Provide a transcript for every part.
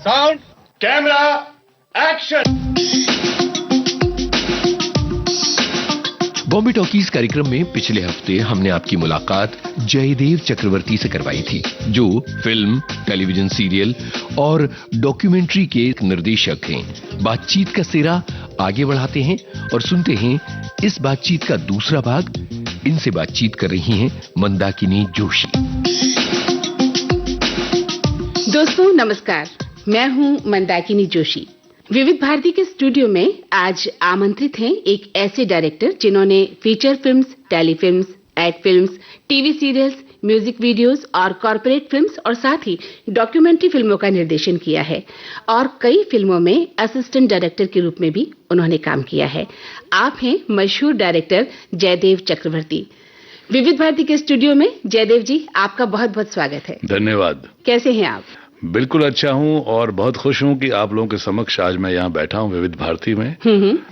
Sound, camera, action. Bombay talkies कार्यक्रम में पिछले हफ्ते हमने आपकी मुलाकात जयदेव चक्रवर्ती से करवाई थी, जो फिल्म, टेलीविजन सीरियल और डॉक्यूमेंट्री के निर्देशक हैं। बातचीत का सिरा आगे बढ़ाते हैं और सुनते हैं इस बातचीत का दूसरा भाग। इनसे बातचीत कर रही हैं मंदाकिनी जोशी। दोस्तों नमस्कार, मैं हूं मंदाकिनी जोशी। विविध भारती के स्टूडियो में आज आमंत्रित हैं एक ऐसे डायरेक्टर जिन्होंने feature films, telefilms, ad films, TV serials, music videos और कॉर्पोरेट फिल्म्स और साथ ही डॉक्यूमेंट्री फिल्मों का निर्देशन किया है और कई फिल्मों में असिस्टेंट डायरेक्टर के रूप में भी उन्होंने काम किया है। आप हैं मशहूर डायरेक्टर जयदेव चक्रवर्ती। विविध भारती के स्टूडियो में जयदेव जी, आपका बहुत बहुत स्वागत है। धन्यवाद। कैसे हैं आप? बिल्कुल अच्छा हूं और बहुत खुश हूं कि आप लोगों के समक्ष आज मैं यहाँ बैठा हूं विविध भारती में।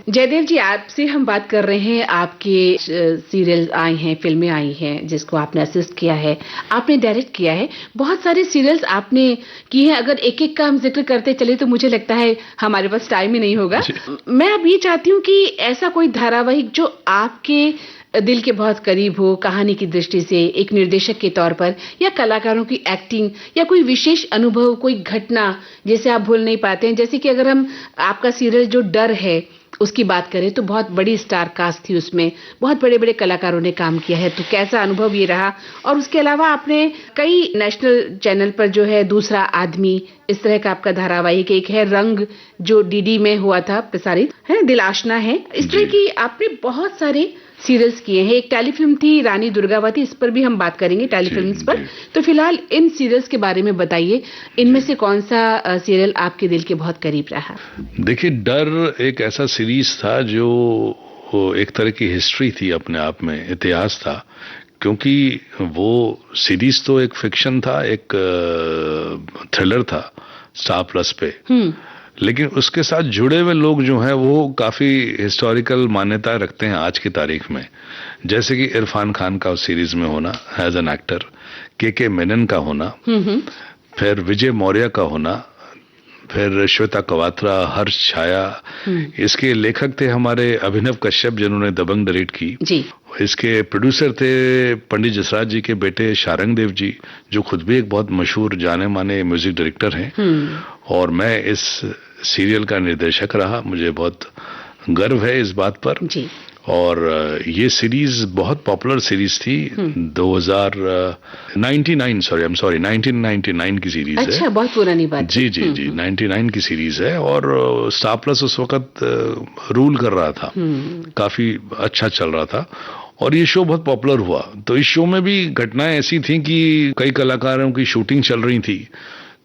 जयदेव जी, आपसे हम बात कर रहे हैं। आपके सीरियल आए हैं, फिल्में आई हैं जिसको आपने असिस्ट किया है, आपने डायरेक्ट किया है, बहुत सारे सीरियल्स आपने किए हैं। अगर एक एक का हम जिक्र करते चले तो मुझे लगता है हमारे पास टाइम ही नहीं होगा। मैं अब ये चाहती हूँ कि ऐसा कोई धारावाहिक जो आपके दिल के बहुत करीब हो, कहानी की दृष्टि से, एक निर्देशक के तौर पर, या कलाकारों की एक्टिंग, या कोई विशेष अनुभव, कोई घटना जिसे आप भूल नहीं पाते हैं। जैसे कि अगर हम आपका सीरियल जो डर है उसकी बात करें तो बहुत बड़ी स्टार कास्ट थी, उसमें बहुत बड़े बड़े कलाकारों ने काम किया है, तो कैसा अनुभव ये रहा। और उसके अलावा आपने कई नेशनल चैनल पर जो है दूसरा आदमी, इस तरह का आपका धारावाहिक, एक है रंग जो डीडी में हुआ था प्रसारित, है दिल आशना है, इस तरह की आपने बहुत सारे सीरियल्स किए हैं। एक टेलीफिल्म थी रानी दुर्गावती, इस पर भी हम बात करेंगे, टेलीफिल्म्स पर। तो फिलहाल इन सीरियल्स के बारे में बताइए, इनमें से कौन सा सीरियल आपके दिल के बहुत करीब रहा? देखिए, डर एक ऐसा सीरीज था जो एक तरह की हिस्ट्री थी, अपने आप में इतिहास था, क्योंकि वो सीरीज तो एक फिक्शन था, एक थ्रिलर था स्टार प्लस पे, लेकिन उसके साथ जुड़े हुए लोग जो हैं वो काफी हिस्टोरिकल मान्यता रखते हैं आज की तारीख में। जैसे कि इरफान खान का उस सीरीज में होना एज एन एक्टर, के मेनन का होना, फिर विजय मौर्य का होना, फिर श्वेता कवात्रा, हर्ष छाया। इसके लेखक थे हमारे अभिनव कश्यप जिन्होंने दबंग डायरेक्ट की जी। इसके प्रोड्यूसर थे पंडित जसराज जी के बेटे शारंग देव जी, जो खुद भी एक बहुत मशहूर जाने माने म्यूजिक डायरेक्टर हैं। और मैं इस सीरियल का निर्देशक रहा, मुझे बहुत गर्व है इस बात पर जी। और ये सीरीज बहुत पॉपुलर सीरीज थी। 1999 की सीरीज है। अच्छा, बहुत पुरानी बात। जी जी जी, 99 की सीरीज है और स्टार प्लस उस वक्त रूल कर रहा था, काफी अच्छा चल रहा था और ये शो बहुत पॉपुलर हुआ। तो इस शो में भी घटनाएं ऐसी थी कि कई कलाकारों की शूटिंग चल रही थी,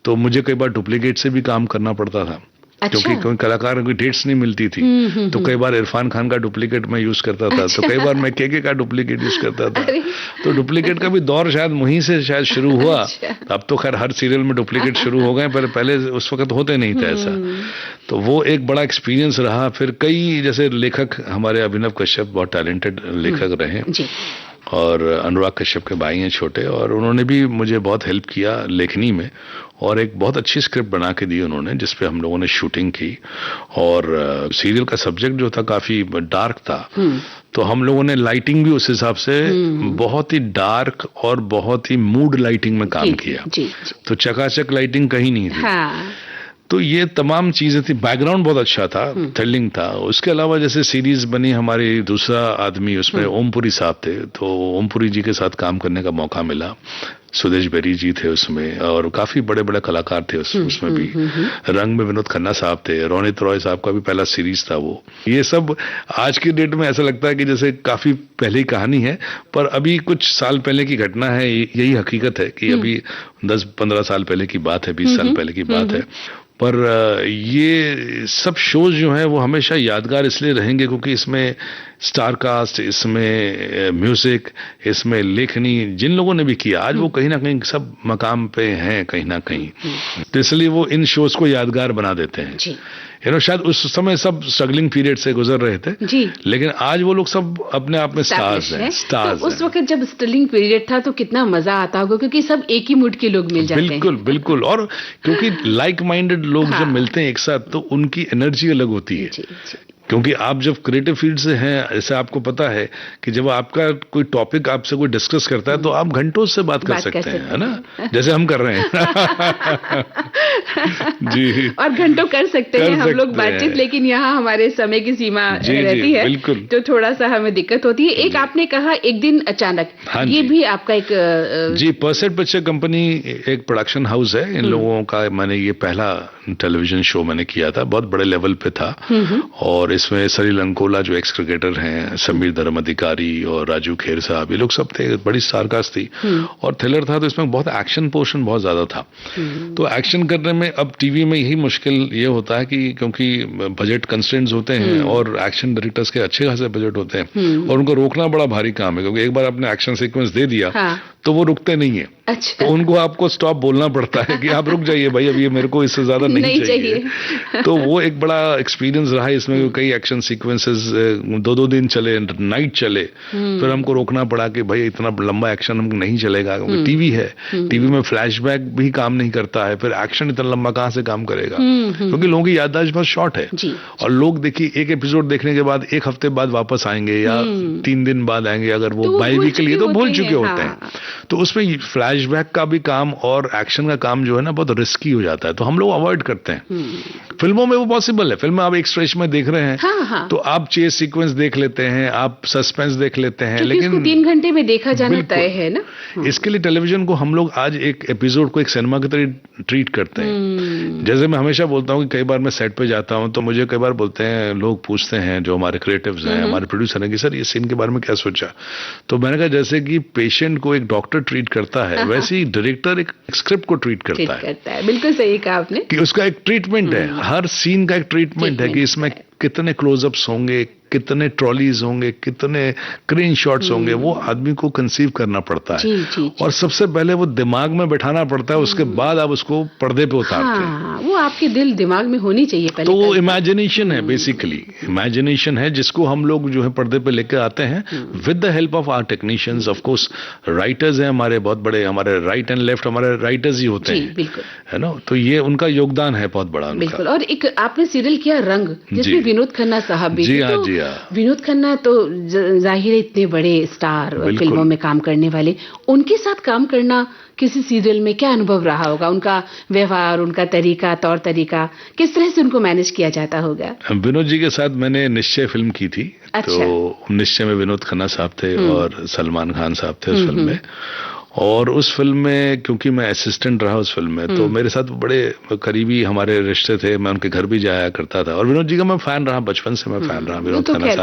तो मुझे कई बार डुप्लीकेट से भी काम करना पड़ता था। अच्छा। क्योंकि कोई कलाकारों की डेट्स नहीं मिलती थी, तो कई बार इरफान खान का डुप्लीकेट मैं यूज करता था। अच्छा। तो कई बार मैं के का डुप्लीकेट यूज करता था। तो डुप्लीकेट का भी दौर शायद वहीं से शायद शुरू हुआ। अच्छा। अब तो खैर हर सीरियल में डुप्लीकेट शुरू हो गए, पर पहले उस वक्त होते नहीं थे ऐसा। तो वो एक बड़ा एक्सपीरियंस रहा। फिर कई जैसे लेखक, हमारे अभिनव कश्यप बहुत टैलेंटेड लेखक रहे और अनुराग कश्यप के भाई हैं छोटे, और उन्होंने भी मुझे बहुत हेल्प किया लेखनी में और एक बहुत अच्छी स्क्रिप्ट बना के दी उन्होंने, जिसपे हम लोगों ने शूटिंग की। और सीरियल का सब्जेक्ट जो था काफी डार्क था, तो हम लोगों ने लाइटिंग भी उस हिसाब से बहुत ही डार्क और बहुत ही मूड लाइटिंग में काम किया। तो चकाचक लाइटिंग कहीं नहीं थी। हाँ। तो ये तमाम चीजें थी। बैकग्राउंड बहुत अच्छा था, थ्रिलिंग था। उसके अलावा जैसे सीरीज बनी हमारी दूसरा आदमी, उसमें ओमपुरी साहब थे, तो ओमपुरी जी के साथ काम करने का मौका मिला। सुदेश बेरी जी थे उसमें और काफी बड़े बड़े कलाकार थे उसमें भी। रंग में विनोद खन्ना साहब थे, रोनित रॉय साहब का भी पहला सीरीज था वो। ये सब आज की डेट में ऐसा लगता है कि जैसे काफी पहले की कहानी है, पर अभी कुछ साल पहले की घटना है। यही हकीकत है कि अभी 10-15 साल पहले की बात है, 20 साल पहले की बात है। पर ये सब शोज जो हैं वो हमेशा यादगार इसलिए रहेंगे क्योंकि इसमें स्टार कास्ट, इसमें म्यूजिक, इसमें लेखनी, जिन लोगों ने भी किया आज वो कहीं ना कहीं सब मकाम पे हैं कहीं ना कहीं, तो इसलिए वो इन शोज को यादगार बना देते हैं। शायद उस समय सब स्ट्रगलिंग पीरियड से गुजर रहे थे जी, लेकिन आज वो लोग सब अपने आप में स्टार्स हैं। स्टार्स तो उस वक्त जब स्ट्रगलिंग पीरियड था तो कितना मजा आता होगा, क्योंकि सब एक ही मूड के लोग मिल जाते हैं। बिल्कुल बिल्कुल, और क्योंकि लाइक माइंडेड लोग जब मिलते हैं एक साथ तो उनकी एनर्जी अलग होती है। क्योंकि आप जब क्रिएटिव फील्ड से हैं, ऐसे आपको पता है कि जब आपका कोई टॉपिक आपसे कोई डिस्कस करता है तो आप घंटों से बात कर सकते हैं, है ना, जैसे हम कर रहे हैं। जी, और घंटों कर सकते हैं हम लोग बातचीत, लेकिन यहाँ हमारे समय की सीमा रहती है, बिल्कुल, तो थोड़ा सा हमें दिक्कत होती है। एक आपने कहा एक दिन अचानक, ये भी आपका एक जी, परसेट पिक्चर कंपनी एक प्रोडक्शन हाउस है इन लोगों का। मैंने ये पहला टेलीविजन शो मैंने किया था, बहुत बड़े लेवल पे था, और इसमें सलील अंकोला जो एक्स क्रिकेटर हैं, समीर धर्म अधिकारी और राजू खेर साहब, ये लोग सब थे, बड़ी स्टारकास्ट थी, और थ्रिलर था, तो इसमें बहुत एक्शन पोर्शन बहुत ज्यादा था। तो एक्शन करने में अब टीवी में यही मुश्किल ये होता है कि क्योंकि बजट कंस्ट्रेंट्स होते हैं और एक्शन डायरेक्टर्स के अच्छे खासे बजट होते हैं, और उनको रोकना बड़ा भारी काम है, क्योंकि एक बार आपने एक्शन सीक्वेंस दे दिया तो वो रुकते नहीं है। अच्छा। तो उनको आपको स्टॉप बोलना पड़ता है कि आप रुक जाइए भाई, अब ये मेरे को इससे ज्यादा नहीं चाहिए। तो वो एक बड़ा एक्सपीरियंस रहा है इसमें। कई एक्शन सीक्वेंसेस 2-2 दिन चले, नाइट चले, फिर हमको रोकना पड़ा कि भाई इतना लंबा एक्शन हमको नहीं चलेगा, क्योंकि टीवी है, टीवी में फ्लैशबैक भी काम नहीं करता है, फिर एक्शन इतना लंबा कहाँ से काम करेगा, क्योंकि लोगों की याददाश्त बहुत शॉर्ट है, और लोग देखिए एक एपिसोड देखने के बाद 1 हफ्ते बाद वापस आएंगे या 3 दिन बाद आएंगे, अगर वो बाई वीकली तो भूल चुके होते हैं। तो उसमें फ्लैशबैक का भी काम और एक्शन का काम जो है ना बहुत रिस्की हो जाता है, तो हम लोग अवॉइड करते हैं। फिल्मों में वो पॉसिबल है, फिल्म में आप एक स्ट्रेच में देख रहे हैं तो आप चेस सीक्वेंस देख लेते हैं, आप सस्पेंस देख लेते हैं, लेकिन 3 घंटे में देखा जाना तय है ना। इसके लिए टेलीविजन को हम लोग आज एक एपिसोड को एक सिनेमा की तरह ट्रीट करते हैं। जैसे मैं हमेशा बोलता हूँ कि कई बार मैं सेट पे जाता हूँ तो मुझे कई बार बोलते हैं, लोग पूछते हैं जो हमारे क्रिएटिव्स हैं, हमारे प्रोड्यूसर हैं, कि सर ये सीन के बारे में क्या सोचा। तो मैंने कहा जैसे कि पेशेंट को एक डॉक्टर ट्रीट करता है, वैसे ही डायरेक्टर एक स्क्रिप्ट को ट्रीट करता है। बिल्कुल सही कहा आपने, कि उसका एक ट्रीटमेंट है, हर सीन का एक ट्रीटमेंट है, कि इसमें कितने क्लोजअप्स होंगे, कितने ट्रॉलीज होंगे, कितने क्रेन शॉट्स होंगे, वो आदमी को कंसीव करना पड़ता है। और सबसे पहले वो दिमाग में बैठाना पड़ता है, उसके बाद आप उसको पर्दे पे उतारते हैं। वो आपके दिल दिमाग में होनी चाहिए पहले। तो वो इमेजिनेशन है, बेसिकली इमेजिनेशन है, जिसको हम लोग जो है पर्दे पे लेकर आते हैं with the help of our technicians. Of course writers हैं हमारे बहुत बड़े, हमारे राइट एंड लेफ्ट हमारे राइटर्स ही होते हैं, है ना, तो ये उनका योगदान है बहुत बड़ा। बिल्कुल। और एक आपने सीरियल किया रंग, जिसमें विनोद खन्ना साहब भी। जी हाँ, जी हाँ। विनोद खन्ना तो जाहिर है इतने बड़े स्टार फिल्मों में काम करने वाले, उनके साथ काम करना किसी सीरियल में क्या अनुभव रहा होगा? उनका व्यवहार, उनका तरीका, तौर तरीका, किस तरह से उनको मैनेज किया जाता होगा? विनोद जी के साथ मैंने निश्चय फिल्म की थी। अच्छा। तो निश्चय में विनोद खन्ना साहब थे और सलमान खान साहब थे उस फिल्म में। और उस फिल्म में क्योंकि मैं असिस्टेंट रहा उस फिल्म में, तो मेरे साथ बड़े करीबी हमारे रिश्ते थे, मैं उनके घर भी जाया करता था। और विनोद जी का मैं फैन रहा, बचपन से मैं फैन रहा विनोद खन्ना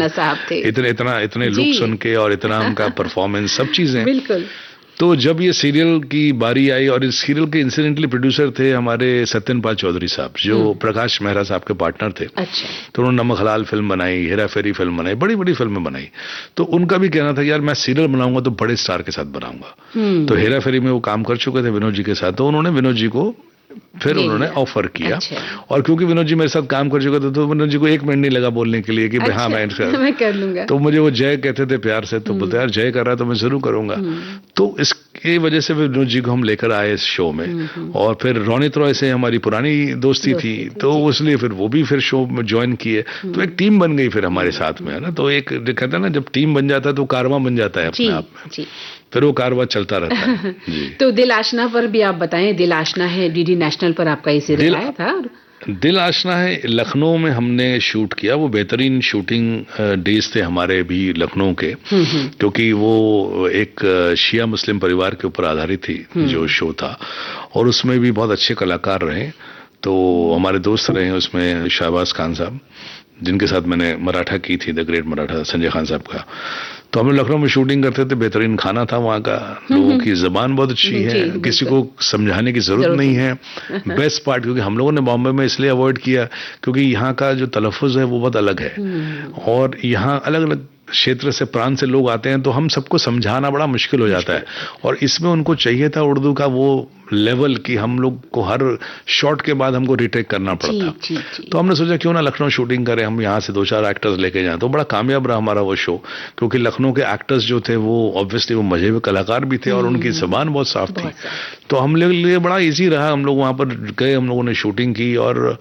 साहब के। हम लोग इतने लुक्स उनके और इतना उनका परफॉर्मेंस, सब चीजें। बिल्कुल। तो जब ये सीरियल की बारी आई, और इस सीरियल के इंसिडेंटली प्रोड्यूसर थे हमारे सत्यनपाल चौधरी साहब, जो प्रकाश मेहरा साहब के पार्टनर थे। अच्छा। तो उन्होंने नमक हलाल फिल्म बनाई, हेरा फेरी फिल्म बनाई, बड़ी बड़ी फिल्में बनाई। तो उनका भी कहना था यार मैं सीरियल बनाऊंगा तो बड़े स्टार के साथ बनाऊंगा। तो हेरा फेरी में वो काम कर चुके थे विनोद जी के साथ, तो उन्होंने विनोद जी को फिर उन्होंने ऑफर किया। अच्छा। और क्योंकि विनोद जी मेरे साथ काम कर चुके थे तो विनोद जी को 1 मिनट नहीं लगा बोलने के लिए कि अच्छा, हाँ मैं कर लूंगा। तो मुझे वो जय कहते थे प्यार से, तो बोलते यार जय कर रहा है तो मैं जरूर करूंगा। तो इसकी वजह से विनोद जी को हम लेकर आए इस शो में। और फिर रोनित रॉय से हमारी पुरानी दोस्ती थी, तो इसलिए फिर वो भी फिर शो में ज्वाइन किए। तो एक टीम बन गई फिर हमारे साथ में, है ना। तो एक कहते हैं ना, जब टीम बन जाता है तो कारवां बन जाता है अपने आप में, फिर वो कारवां चलता रहता है। जी। तो दिल आशना पर भी आप बताएं। दिल आशना है डीडी नेशनल पर आपका ये सीरियल आया था। दिल आशना है लखनऊ में हमने शूट किया। वो बेहतरीन शूटिंग डेज थे हमारे भी लखनऊ के, क्योंकि वो एक शिया मुस्लिम परिवार के ऊपर आधारित थी जो शो था, और उसमें भी बहुत अच्छे कलाकार रहे। तो हमारे दोस्त रहे उसमें शहबाज खान साहब, जिनके साथ मैंने मराठा की थी, द ग्रेट मराठा, संजय खान साहब का। तो हम लखनऊ में शूटिंग करते थे, बेहतरीन खाना था वहाँ का, लोगों की जबान बहुत अच्छी है, किसी को समझाने की जरूरत नहीं है। बेस्ट पार्ट, क्योंकि हम लोगों ने बॉम्बे में इसलिए अवॉइड किया क्योंकि यहाँ का जो तलफ़ुज़ है वो बहुत अलग है, और यहाँ अलग अलग क्षेत्र से, प्रांत से लोग आते हैं, तो हम सबको समझाना बड़ा मुश्किल हो जाता है। और इसमें उनको चाहिए था उर्दू का वो लेवल कि हम लोग को हर शॉट के बाद हमको रिटेक करना पड़ता। तो हमने सोचा क्यों ना लखनऊ शूटिंग करें, हम यहाँ से 2-4 एक्टर्स लेके जाएं। तो बड़ा कामयाब रहा हमारा वो शो, क्योंकि लखनऊ के एक्टर्स जो थे वो ऑब्वियसली वो मजे हुए कलाकार भी थे और उनकी जबान बहुत साफ थी। तो हम लोग लिए बड़ा ईजी रहा, हम लोग वहाँ पर गए, हम लोगों ने शूटिंग की और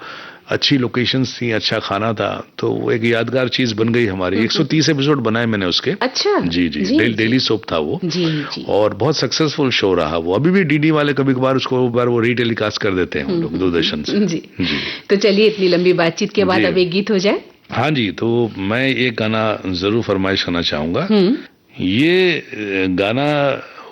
अच्छी लोकेशंस थी, अच्छा खाना था, तो वो एक यादगार चीज बन गई हमारी। 130 एपिसोड बनाए मैंने उसके। अच्छा। जी, डेली सोप था वो। जी। और बहुत सक्सेसफुल शो रहा वो। अभी भी डीडी वाले कभी कभार उसको बार वो रीटेलीकास्ट कर देते हैं हम लोग दूरदर्शन से। जी। तो चलिए, इतनी लंबी बातचीत के बाद अब एक गीत हो जाए। हाँ जी, तो मैं एक गाना जरूर फरमाइश करना चाहूंगा। ये गाना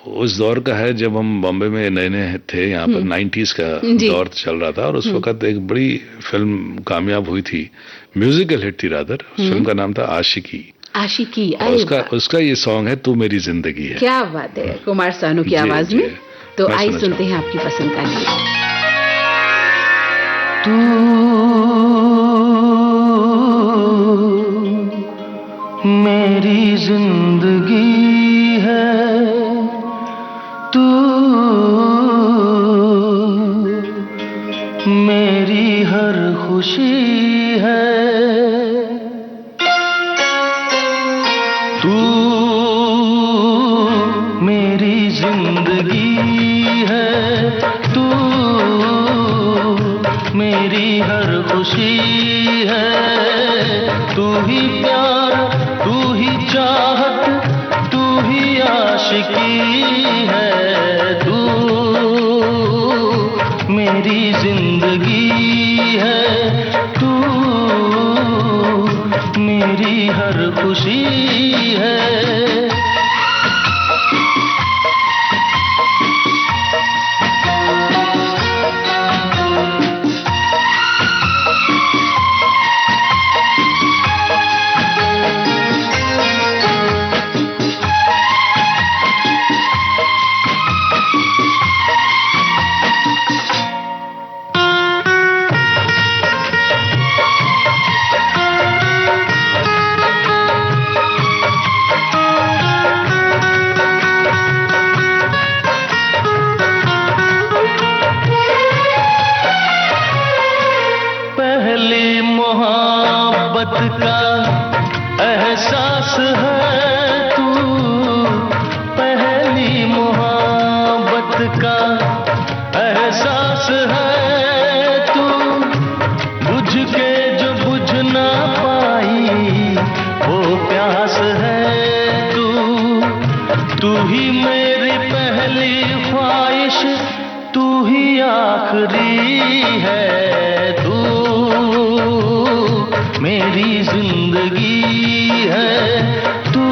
उस दौर का है जब हम बॉम्बे में नए नए थे, यहाँ पर 90s का दौर चल रहा था, और उस वक्त एक बड़ी फिल्म कामयाब हुई थी, म्यूजिकल हिट थी रादर। फिल्म का नाम था आशिकी। और उसका ये सॉन्ग है तू मेरी जिंदगी है। क्या बात है, कुमार सानू की आवाज में। तो आइए सुनते हैं आपकी पसंद का गीत। तू मेरी जिंदगी है, तू मेरी हर खुशी है, तू मेरी जिंदगी है, तू मेरी हर खुशी है, तू ही प्यार, तू ही चाहत, तू ही आशिकी है, तू मेरी जिंदगी है, तू मेरी हर खुशी है। पहली मोहब्बत का एहसास है तू, पहली मोहब्बत का एहसास है तू, बुझ के जो बुझ ना पाई वो प्यास है तू, तू ही मेरी पहली ख्वाहिश, तू ही आखिरी है, तू मेरी जिंदगी है, तू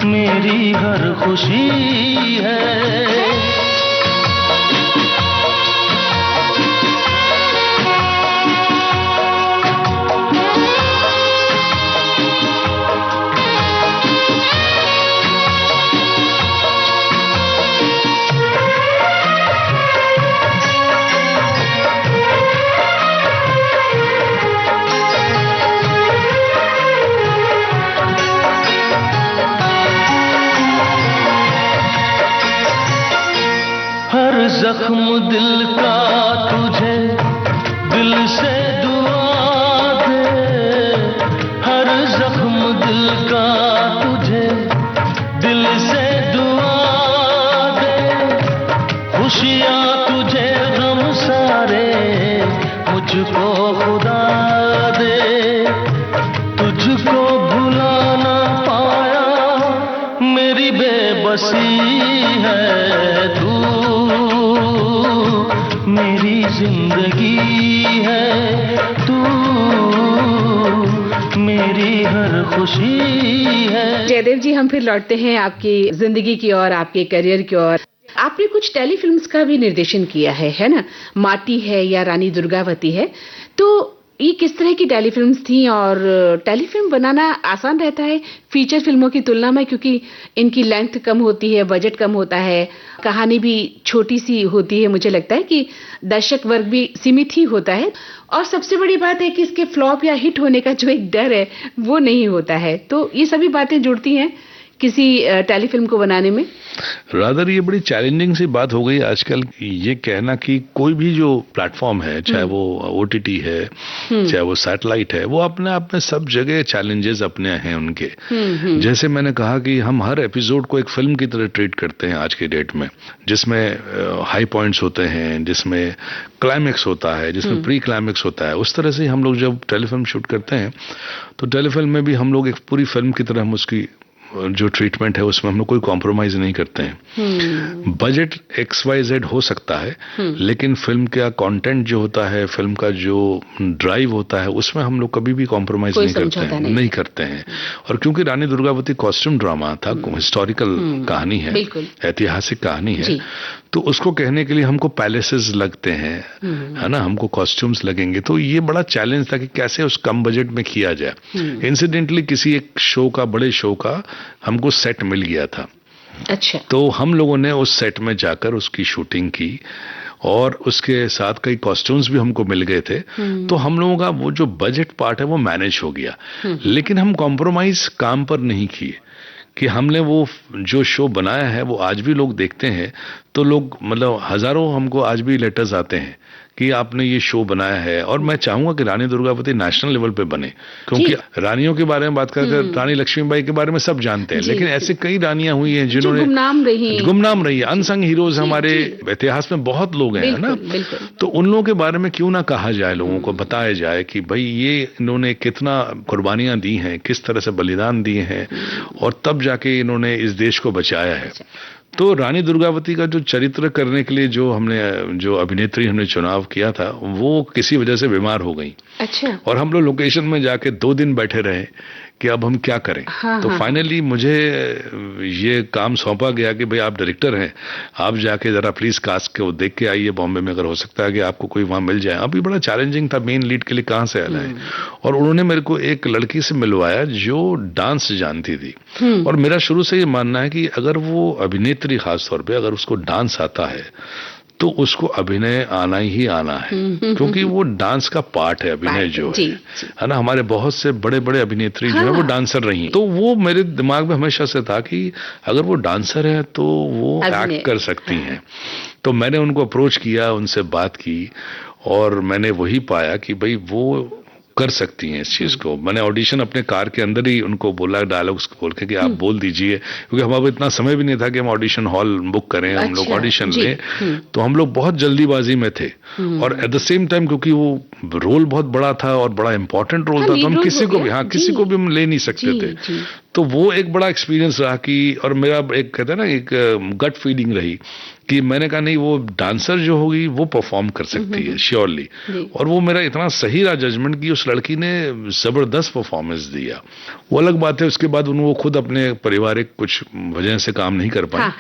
मेरी हर खुशी है। हर जख्म दिल का तुझे दिल से दुआ दे, हर जख्म दिल का तुझे दिल से दुआ दे, खुशियाँ तुझे गम सारे मुझको खुदा दे, तुझको भुला ना पाया मेरी बेबसी है, तू मेरी जिंदगी है, तू मेरी हर खुशी है। जयदेव जी, हम फिर लौटते हैं आपकी जिंदगी की और आपके करियर की ओर। आपने कुछ टेलीफिल्म्स का भी निर्देशन किया है ना? माटी है या रानी दुर्गावती है। तो ये किस तरह की टेलीफिल्म्स थी और टेलीफिल्म बनाना आसान रहता है फीचर फिल्मों की तुलना में, क्योंकि इनकी लेंथ कम होती है, बजट कम होता है, कहानी भी छोटी सी होती है, मुझे लगता है कि दर्शक वर्ग भी सीमित ही होता है, और सबसे बड़ी बात है कि इसके फ्लॉप या हिट होने का जो एक डर है वो नहीं होता है। तो ये सभी बातें जुड़ती हैं किसी टेलीफिल्म को बनाने में। रादर ये बड़ी चैलेंजिंग सी बात हो गई आजकल, ये कहना कि कोई भी जो प्लेटफॉर्म है, चाहे वो ओटीटी है, चाहे वो सैटेलाइट है, वो अपने आप में सब जगह चैलेंजेस अपने हैं उनके। जैसे मैंने कहा कि हम हर एपिसोड को एक फिल्म की तरह ट्रीट करते हैं आज के डेट में, जिसमें हाई पॉइंट्स होते हैं, जिसमें क्लाइमेक्स होता है, जिसमें प्री क्लाइमेक्स होता है। उस तरह से हम लोग जब टेलीफिल्म शूट करते हैं तो टेलीफिल्म में भी हम लोग एक पूरी फिल्म की तरह हम उसकी जो ट्रीटमेंट है उसमें हम लोग कोई कॉम्प्रोमाइज नहीं करते हैं। बजट XYZ हो सकता है, लेकिन फिल्म का कंटेंट जो होता है, फिल्म का जो ड्राइव होता है, उसमें हम लोग कभी भी कॉम्प्रोमाइज नहीं करते हैं। और क्योंकि रानी दुर्गावती कॉस्ट्यूम ड्रामा था, हिस्टोरिकल कहानी है, ऐतिहासिक कहानी है, तो उसको कहने के लिए हमको पैलेसेस लगते हैं, है ना, हमको कॉस्ट्यूम्स लगेंगे। तो ये बड़ा चैलेंज था कि कैसे उस कम बजट में किया जाए। इंसिडेंटली किसी एक शो का, बड़े शो का हमको सेट मिल गया था। अच्छा। तो हम लोगों ने उस सेट में जाकर उसकी शूटिंग की और उसके साथ कई कॉस्ट्यूम्स भी हमको मिल गए थे। तो हम लोगों का वो जो बजट पार्ट है वो मैनेज हो गया, लेकिन हम कॉम्प्रोमाइज काम पर नहीं किए कि हमने वो जो शो बनाया है वो आज भी लोग देखते हैं। तो लोग मतलब हजारों हमको आज भी लेटर्स आते हैं कि आपने ये शो बनाया है, और मैं चाहूंगा कि रानी दुर्गावती नेशनल लेवल पे बने, क्योंकि रानियों के बारे में बात करकर रानी लक्ष्मीबाई के बारे में सब जानते हैं, लेकिन ऐसे कई रानियां हुई हैं जिन्होंने गुमनाम रही है, अनसंग हीरोज हमारे इतिहास में बहुत लोग हैं, ना। तो उन लोगों के बारे में क्यों ना कहा जाए, लोगों को बताया जाए कि भाई ये इन्होंने कितना कुर्बानियां दी हैं, किस तरह से बलिदान दिए हैं, और तब जाके इन्होंने इस देश को बचाया है। तो रानी दुर्गावती का जो चरित्र करने के लिए जो अभिनेत्री हमने चुनाव किया था, वो किसी वजह से बीमार हो गई। अच्छा। और हम लोग लोकेशन में जाके 2 दिन बैठे रहे कि अब हम क्या करें। तो फाइनली मुझे ये काम सौंपा गया कि भाई आप डायरेक्टर हैं, आप जाके जरा प्लीज कास्ट को देख के आइए बॉम्बे में, अगर हो सकता है कि आपको कोई वहां मिल जाए। अभी बड़ा चैलेंजिंग था, मेन लीड के लिए कहां से आना है। और उन्होंने मेरे को एक लड़की से मिलवाया जो डांस जानती थी, और मेरा शुरू से ये मानना है कि अगर वो अभिनेत्री खासतौर पर अगर उसको डांस आता है तो उसको अभिनय आना ही आना है, क्योंकि वो डांस का पार्ट है, अभिनय जो है ना। हमारे बहुत से बड़े बड़े अभिनेत्री जो है वो डांसर रही, तो वो मेरे दिमाग में हमेशा से था कि अगर वो डांसर है तो वो एक्ट कर सकती हैं। तो मैंने उनको अप्रोच किया, उनसे बात की, और मैंने वही पाया कि भाई वो कर सकती हैं इस चीज को। मैंने ऑडिशन अपने कार के अंदर ही उनको बोला, डायलॉग्स बोल के कि आप बोल दीजिए, क्योंकि हमारे इतना समय भी नहीं था कि हम ऑडिशन हॉल बुक करें, हम लोग ऑडिशन लें। तो हम लोग बहुत जल्दीबाजी में थे, और एट द सेम टाइम क्योंकि वो रोल बहुत बड़ा था और बड़ा इंपॉर्टेंट रोल था, तो हम किसी को भी हम ले नहीं सकते थे। तो वो एक बड़ा एक्सपीरियंस रहा कि, और मेरा एक कहते हैं ना एक गट फीलिंग रही कि मैंने कहा नहीं, वो डांसर जो होगी वो परफॉर्म कर सकती है श्योरली। और वो मेरा इतना सही रहा जजमेंट कि उस लड़की ने जबरदस्त परफॉर्मेंस दिया। वो अलग बात है, उसके बाद वो खुद अपने पारिवारिक कुछ वजह से काम नहीं कर पाए,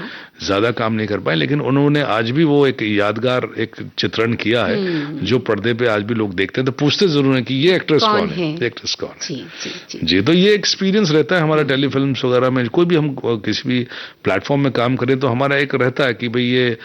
ज्यादा काम नहीं कर पाए, लेकिन उन्होंने आज भी वो एक यादगार एक चित्रण किया है जो पर्दे पे आज भी लोग देखते हैं, तो पूछते जरूर है कि ये एक्ट्रेस कौन है, एक्ट्रेस कौन है। जी, तो ये एक्सपीरियंस रहता है हमारा टेलीफिल्म्स वगैरह में। कोई भी हम किसी भी प्लेटफॉर्म में काम करें तो हमारा एक रहता है कि भाई ये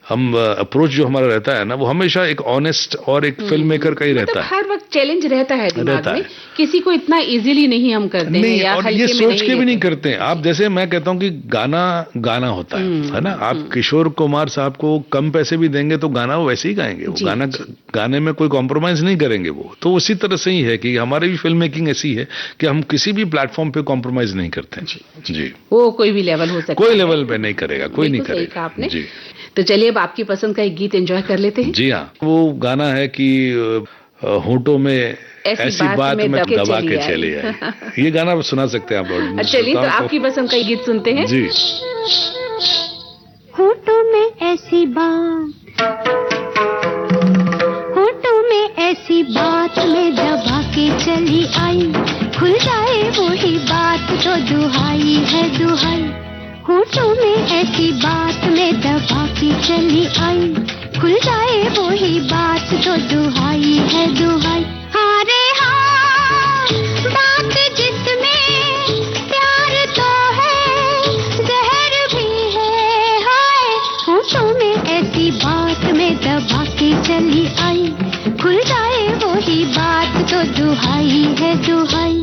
हम अप्रोच जो हमारा रहता है ना, वो हमेशा एक ऑनेस्ट और एक फिल्म मेकर का ही रहता है। हर वक्त चैलेंज रहता है दिमाग में, किसी को इतना इजीली नहीं हम करते हैं, या और ये सोच के भी नहीं करते हैं। आप जैसे मैं कहता हूँ कि गाना होता है ना, आप किशोर कुमार साहब को कम पैसे भी देंगे तो गाना वो वैसे ही गाएंगे, वो गाने में कोई कॉम्प्रोमाइज नहीं करेंगे वो। तो उसी तरह से ही है कि हमारी भी फिल्म मेकिंग ऐसी है कि हम किसी भी प्लेटफॉर्म पे कॉम्प्रोमाइज नहीं करते। जी, वो कोई भी लेवल हो सकता है, कोई लेवल पे नहीं करेगा, कोई नहीं करेगा। जी, तो चलिए अब आपकी पसंद का एक गीत एंजॉय कर लेते हैं। जी हाँ, वो गाना है कि होठों में ऐसी बात में दबा के चले आए। ये गाना सुना सकते हैं आप लोग। चलिए तो आपकी पसंद का गीत सुनते हैं। जी। होठों में ऐसी बात, होठों में ऐसी बात में दबा के चली आई, खुल जाए वही बात तो दुहाई है दुहाई। होठों में ऐसी बात में दबा के चली आई, खुल जाए वही बात तो दुहाई है दुहाई। हारे आई, खुल जाए वही बात तो दुहाई है दुहाई।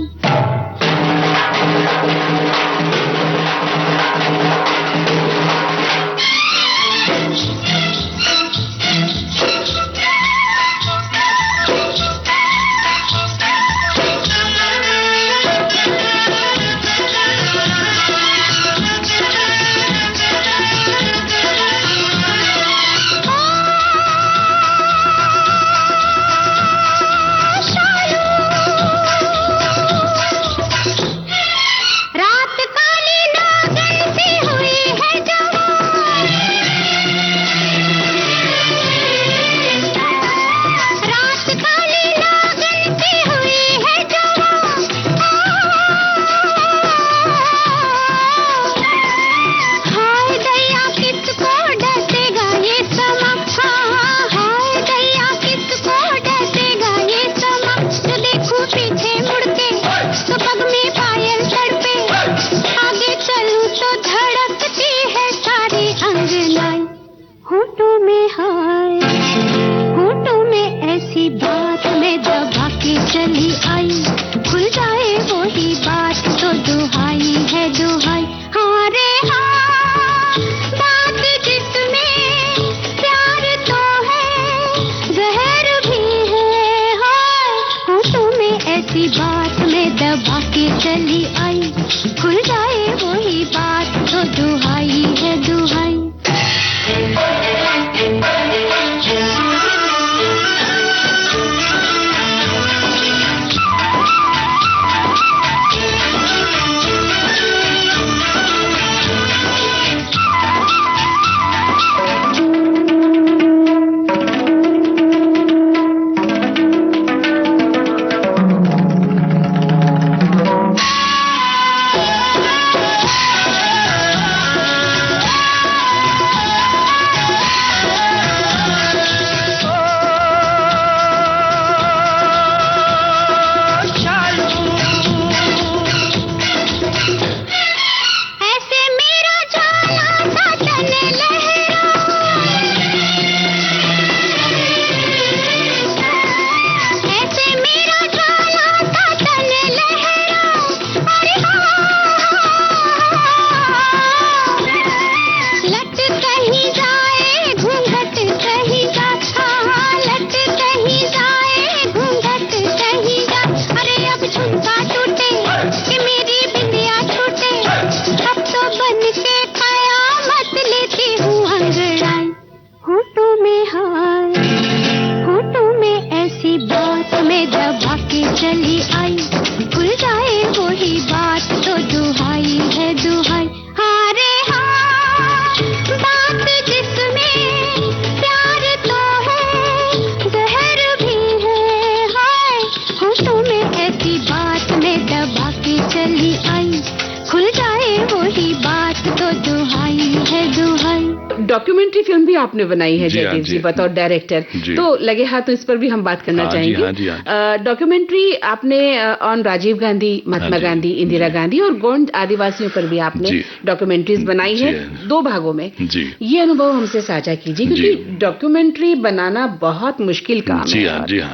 डॉक्यूमेंट्री फिल्म भी आपने बनाई है जयदेव जी बतौर डायरेक्टर, तो लगे हाथ इस पर भी हम बात करना चाहेंगे। डॉक्यूमेंट्री आपने ऑन राजीव गांधी, महात्मा गांधी, इंदिरा गांधी और गोंड आदिवासियों पर भी आपने डॉक्यूमेंट्रीज बनाई है 2 भागों में। ये अनुभव हमसे साझा कीजिए, क्योंकि डॉक्यूमेंट्री बनाना बहुत मुश्किल काम है।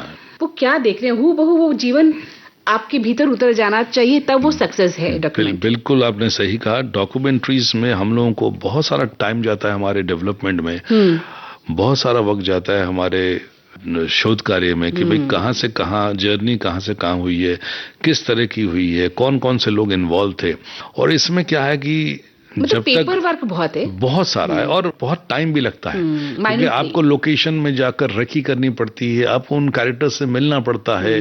वो क्या देख रहे हैं, हूबहू वो जीवन आपके भीतर उतर जाना चाहिए, तब वो सक्सेस है डॉक्यूमेंट्री। बिल्कुल आपने सही कहा। डॉक्यूमेंट्रीज में हम लोगों को बहुत सारा टाइम जाता है, हमारे डेवलपमेंट में बहुत सारा वक्त जाता है, हमारे शोध कार्य में कि भाई कहाँ से कहाँ जर्नी, कहाँ से कहाँ हुई है, किस तरह की हुई है, कौन कौन से लोग इन्वॉल्व थे। और इसमें क्या है कि मतलब पेपर वर्क बहुत है, बहुत सारा है और बहुत टाइम भी लगता है, क्योंकि आपको लोकेशन में जाकर रेकी करनी पड़ती है, आपको उन कैरेक्टर से मिलना पड़ता है,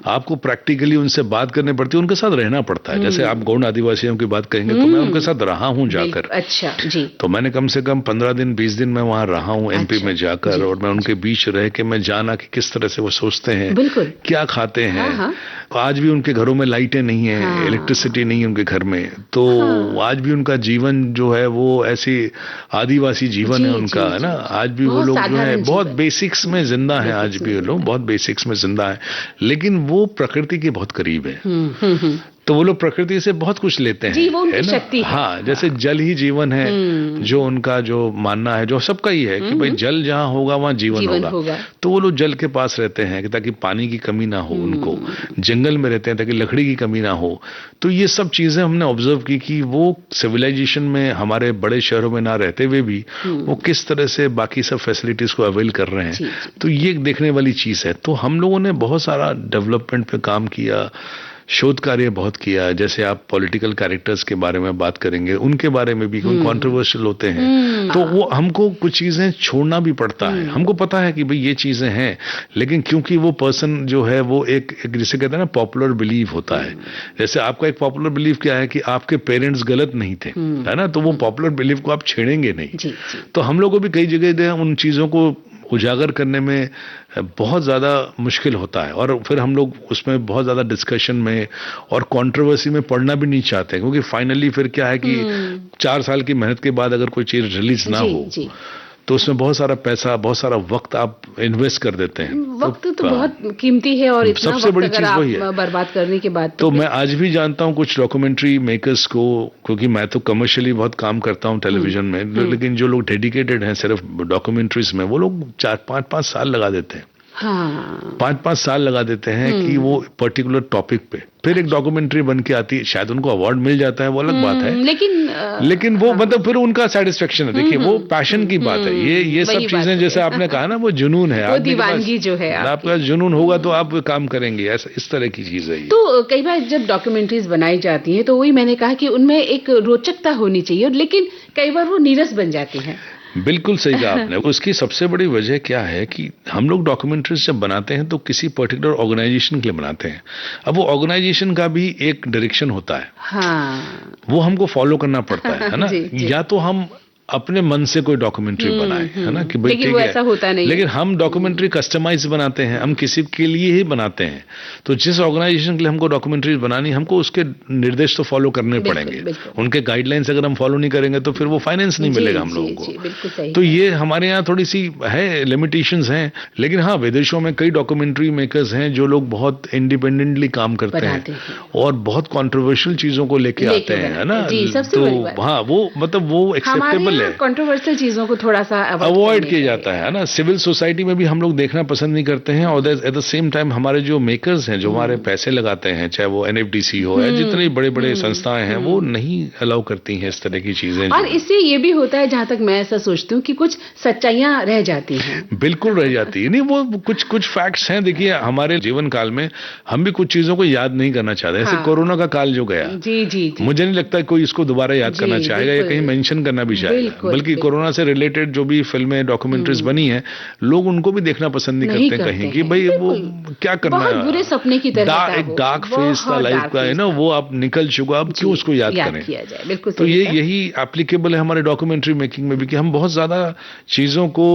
आपको प्रैक्टिकली उनसे बात करनी पड़ती है, उनके साथ रहना पड़ता है। जैसे आप गोंड आदिवासियों की बात करेंगे तो मैं उनके साथ रहा हूँ जाकर। अच्छा जी। तो मैंने कम से कम 15 दिन 20 दिन मैं वहाँ रहा हूँ एमपी में जाकर, और मैं उनके बीच रह के मैं जाना कि किस तरह से वो सोचते हैं, क्या खाते हैं। आज भी उनके घरों में लाइटें नहीं है, इलेक्ट्रिसिटी नहीं है उनके घर में, तो आज भी उनका जीवन जो है वो ऐसी आदिवासी जीवन है उनका, है ना। आज भी वो लोग जो है बहुत बेसिक्स में जिंदा है, आज भी वो लोग बहुत बेसिक्स में जिंदा है, लेकिन वो प्रकृति के बहुत करीब है। तो वो लोग प्रकृति से बहुत कुछ लेते हैं, जी, वो उनकी है ना? शक्ति है। हाँ, जैसे जल ही जीवन है, जो उनका जो मानना है, जो सबका ही है कि भाई जल जहाँ होगा वहाँ जीवन होगा। तो वो लोग जल के पास रहते हैं कि ताकि पानी की कमी ना हो उनको, जंगल में रहते हैं ताकि लकड़ी की कमी ना हो। तो ये सब चीजें हमने ऑब्जर्व की कि वो सिविलाइजेशन में हमारे बड़े शहरों में ना रहते हुए भी वो किस तरह से बाकी सब फैसिलिटीज को अवेल कर रहे हैं। तो ये एक देखने वाली चीज है। तो हम लोगों ने बहुत सारा डेवलपमेंट पे काम किया, शोध कार्य बहुत किया। जैसे आप पॉलिटिकल कैरेक्टर्स के बारे में बात करेंगे, उनके बारे में भी कोई कंट्रोवर्शियल होते हैं, तो वो हमको कुछ चीजें छोड़ना भी पड़ता है। हमको पता है कि भाई ये चीजें हैं, लेकिन क्योंकि वो पर्सन जो है वो एक जिसे कहते हैं ना पॉपुलर बिलीव होता है। जैसे आपका एक पॉपुलर बिलीव क्या है कि आपके पेरेंट्स गलत नहीं थे, है ना, तो वो पॉपुलर बिलीव को आप छेड़ेंगे नहीं। तो हम लोग को भी कई जगह उन चीजों को उजागर करने में बहुत ज़्यादा मुश्किल होता है, और फिर हम लोग उसमें बहुत ज़्यादा डिस्कशन में और कंट्रोवर्सी में पड़ना भी नहीं चाहते, क्योंकि फाइनली फिर क्या है कि 4 साल की मेहनत के बाद अगर कोई चीज़ रिलीज ना हो तो उसमें बहुत सारा पैसा, बहुत सारा वक्त आप इन्वेस्ट कर देते हैं। वक्त तो बहुत कीमती है, और इतना सबसे बड़ी चीज वही है, बर्बाद करने के बाद तो मैं आज भी जानता हूँ कुछ डॉक्यूमेंट्री मेकर्स को, क्योंकि मैं तो कमर्शियली बहुत काम करता हूँ टेलीविजन में, लेकिन जो लोग डेडिकेटेड हैं सिर्फ डॉक्यूमेंट्रीज में, वो लोग 4-5 साल लगा देते हैं। हाँ, 5-5 साल लगा देते हैं कि वो पर्टिकुलर टॉपिक पे फिर एक डॉक्यूमेंट्री बन के आती है। शायद उनको अवार्ड मिल जाता है, वो अलग बात है, लेकिन वो मतलब फिर उनका सेटिस्फेक्शन है। देखिए वो पैशन की बात है। ये सब चीजें जैसे आपने कहा ना, वो जुनून है, वो दीवानगी जो है आपका जुनून होगा तो आप काम करेंगे, ऐसा इस तरह की चीज है। तो कई बार जब डॉक्यूमेंट्रीज बनाई जाती हैं तो वही मैंने कहा कि उनमें एक रोचकता होनी चाहिए, लेकिन कई बार वो नीरस बन जाती हैं। बिल्कुल सही कहा आपने। उसकी सबसे बड़ी वजह क्या है कि हम लोग डॉक्यूमेंट्रीज जब बनाते हैं तो किसी पर्टिकुलर ऑर्गेनाइजेशन के लिए बनाते हैं। अब वो ऑर्गेनाइजेशन का भी एक डायरेक्शन होता है, हाँ, वो हमको फॉलो करना पड़ता है ना। या तो हम अपने मन से कोई डॉक्यूमेंट्री बनाए, है ना, कि भाई ठीक है, होता नहीं, लेकिन हम डॉक्यूमेंट्री कस्टमाइज बनाते हैं, हम किसी के लिए ही बनाते हैं। तो जिस ऑर्गेनाइजेशन के लिए हमको डॉक्यूमेंट्री बनानी, हमको उसके निर्देश तो फॉलो करने पड़ेंगे। उनके गाइडलाइंस अगर हम फॉलो नहीं करेंगे तो फिर वो फाइनेंस नहीं मिलेगा हम लोगों को। तो ये हमारे यहाँ थोड़ी सी है, लिमिटेशंस हैं। लेकिन हाँ, विदेशों में कई डॉक्यूमेंट्री मेकर्स हैं जो लोग बहुत इंडिपेंडेंटली काम करते हैं और बहुत कॉन्ट्रोवर्शियल चीजों को लेके आते हैं, है ना। तो हाँ, वो मतलब वो एक्सेप्टेबल, कंट्रोवर्शियल चीजों को थोड़ा सा अवॉइड किया जाता है ना। सिविल सोसाइटी में भी हम लोग देखना पसंद नहीं करते हैं, और एट द सेम टाइम हमारे जो मेकर्स हैं, जो हमारे पैसे लगाते हैं, चाहे वो NFDC हो या जितनी बड़े बड़े संस्थाएं हैं, वो नहीं अलाउ करती हैं इस तरह की चीजें। और इससे ये भी होता है, जहां तक मैं ऐसा सोचती हूँ, कि कुछ सच्चाइयां रह जाती हैं। बिल्कुल रह जाती है। नहीं, वो कुछ फैक्ट्स हैं। देखिए हमारे जीवन काल में हम भी कुछ चीजों को याद नहीं करना चाहते। ऐसे कोरोना का काल जो गया, जी, मुझे नहीं लगता कोई इसको दोबारा याद करना चाहेगा या कहीं मेंशन करना भी चाहेगा। बल्कि कोरोना से रिलेटेड जो भी फिल्में, डॉक्यूमेंट्रीज बनी हैं, लोग उनको भी देखना पसंद नहीं करते कहीं, कि भाई वो क्या करना है, बुरे सपने की तरह, एक डार्क फेज था लाइफ का, है ना, वो आप निकल चुका, अब क्यों उसको याद करें। तो यही एप्लीकेबल है हमारे डॉक्यूमेंट्री मेकिंग में भी, कि हम बहुत ज्यादा चीजों को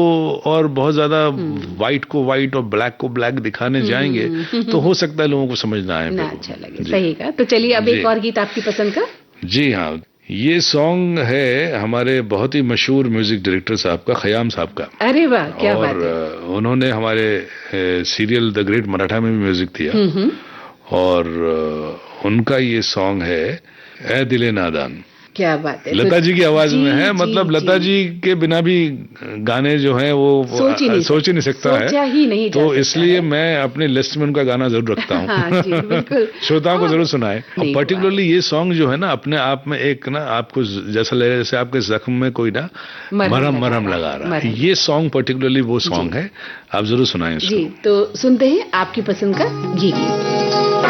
और बहुत ज्यादा व्हाइट को व्हाइट और ब्लैक को ब्लैक दिखाने जाएंगे तो हो सकता है लोगों को समझ ना आए, अच्छा लगे। सही कहा। तो चलिए अब एक और गीत आपकी पसंद का। जी हाँ, ये सॉन्ग है हमारे बहुत ही मशहूर म्यूजिक डायरेक्टर साहब का, खयाम साहब का। अरे वाह, क्या बात है। और उन्होंने हमारे सीरियल द ग्रेट मराठा में भी म्यूजिक दिया, और उनका ये सॉन्ग है ए दिले नादान। क्या बात है। लता जी की आवाज में है। मतलब लता जी के बिना भी गाने जो है वो सोच ही नहीं सकता है, तो इसलिए मैं अपने लिस्ट में उनका गाना जरूर रखता हूँ। हाँ, श्रोताओं को जरूर सुनाए। और पर्टिकुलरली ये सॉन्ग जो है ना, अपने आप में एक ना, आपको जैसा लगे जैसे आपके जख्म में कोई ना मरहम लगा रहा है। ये सॉन्ग पर्टिकुलरली वो सॉन्ग है, आप जरूर सुनाएं इसको। जी, तो सुनते हैं आपकी पसंद का ये गीत।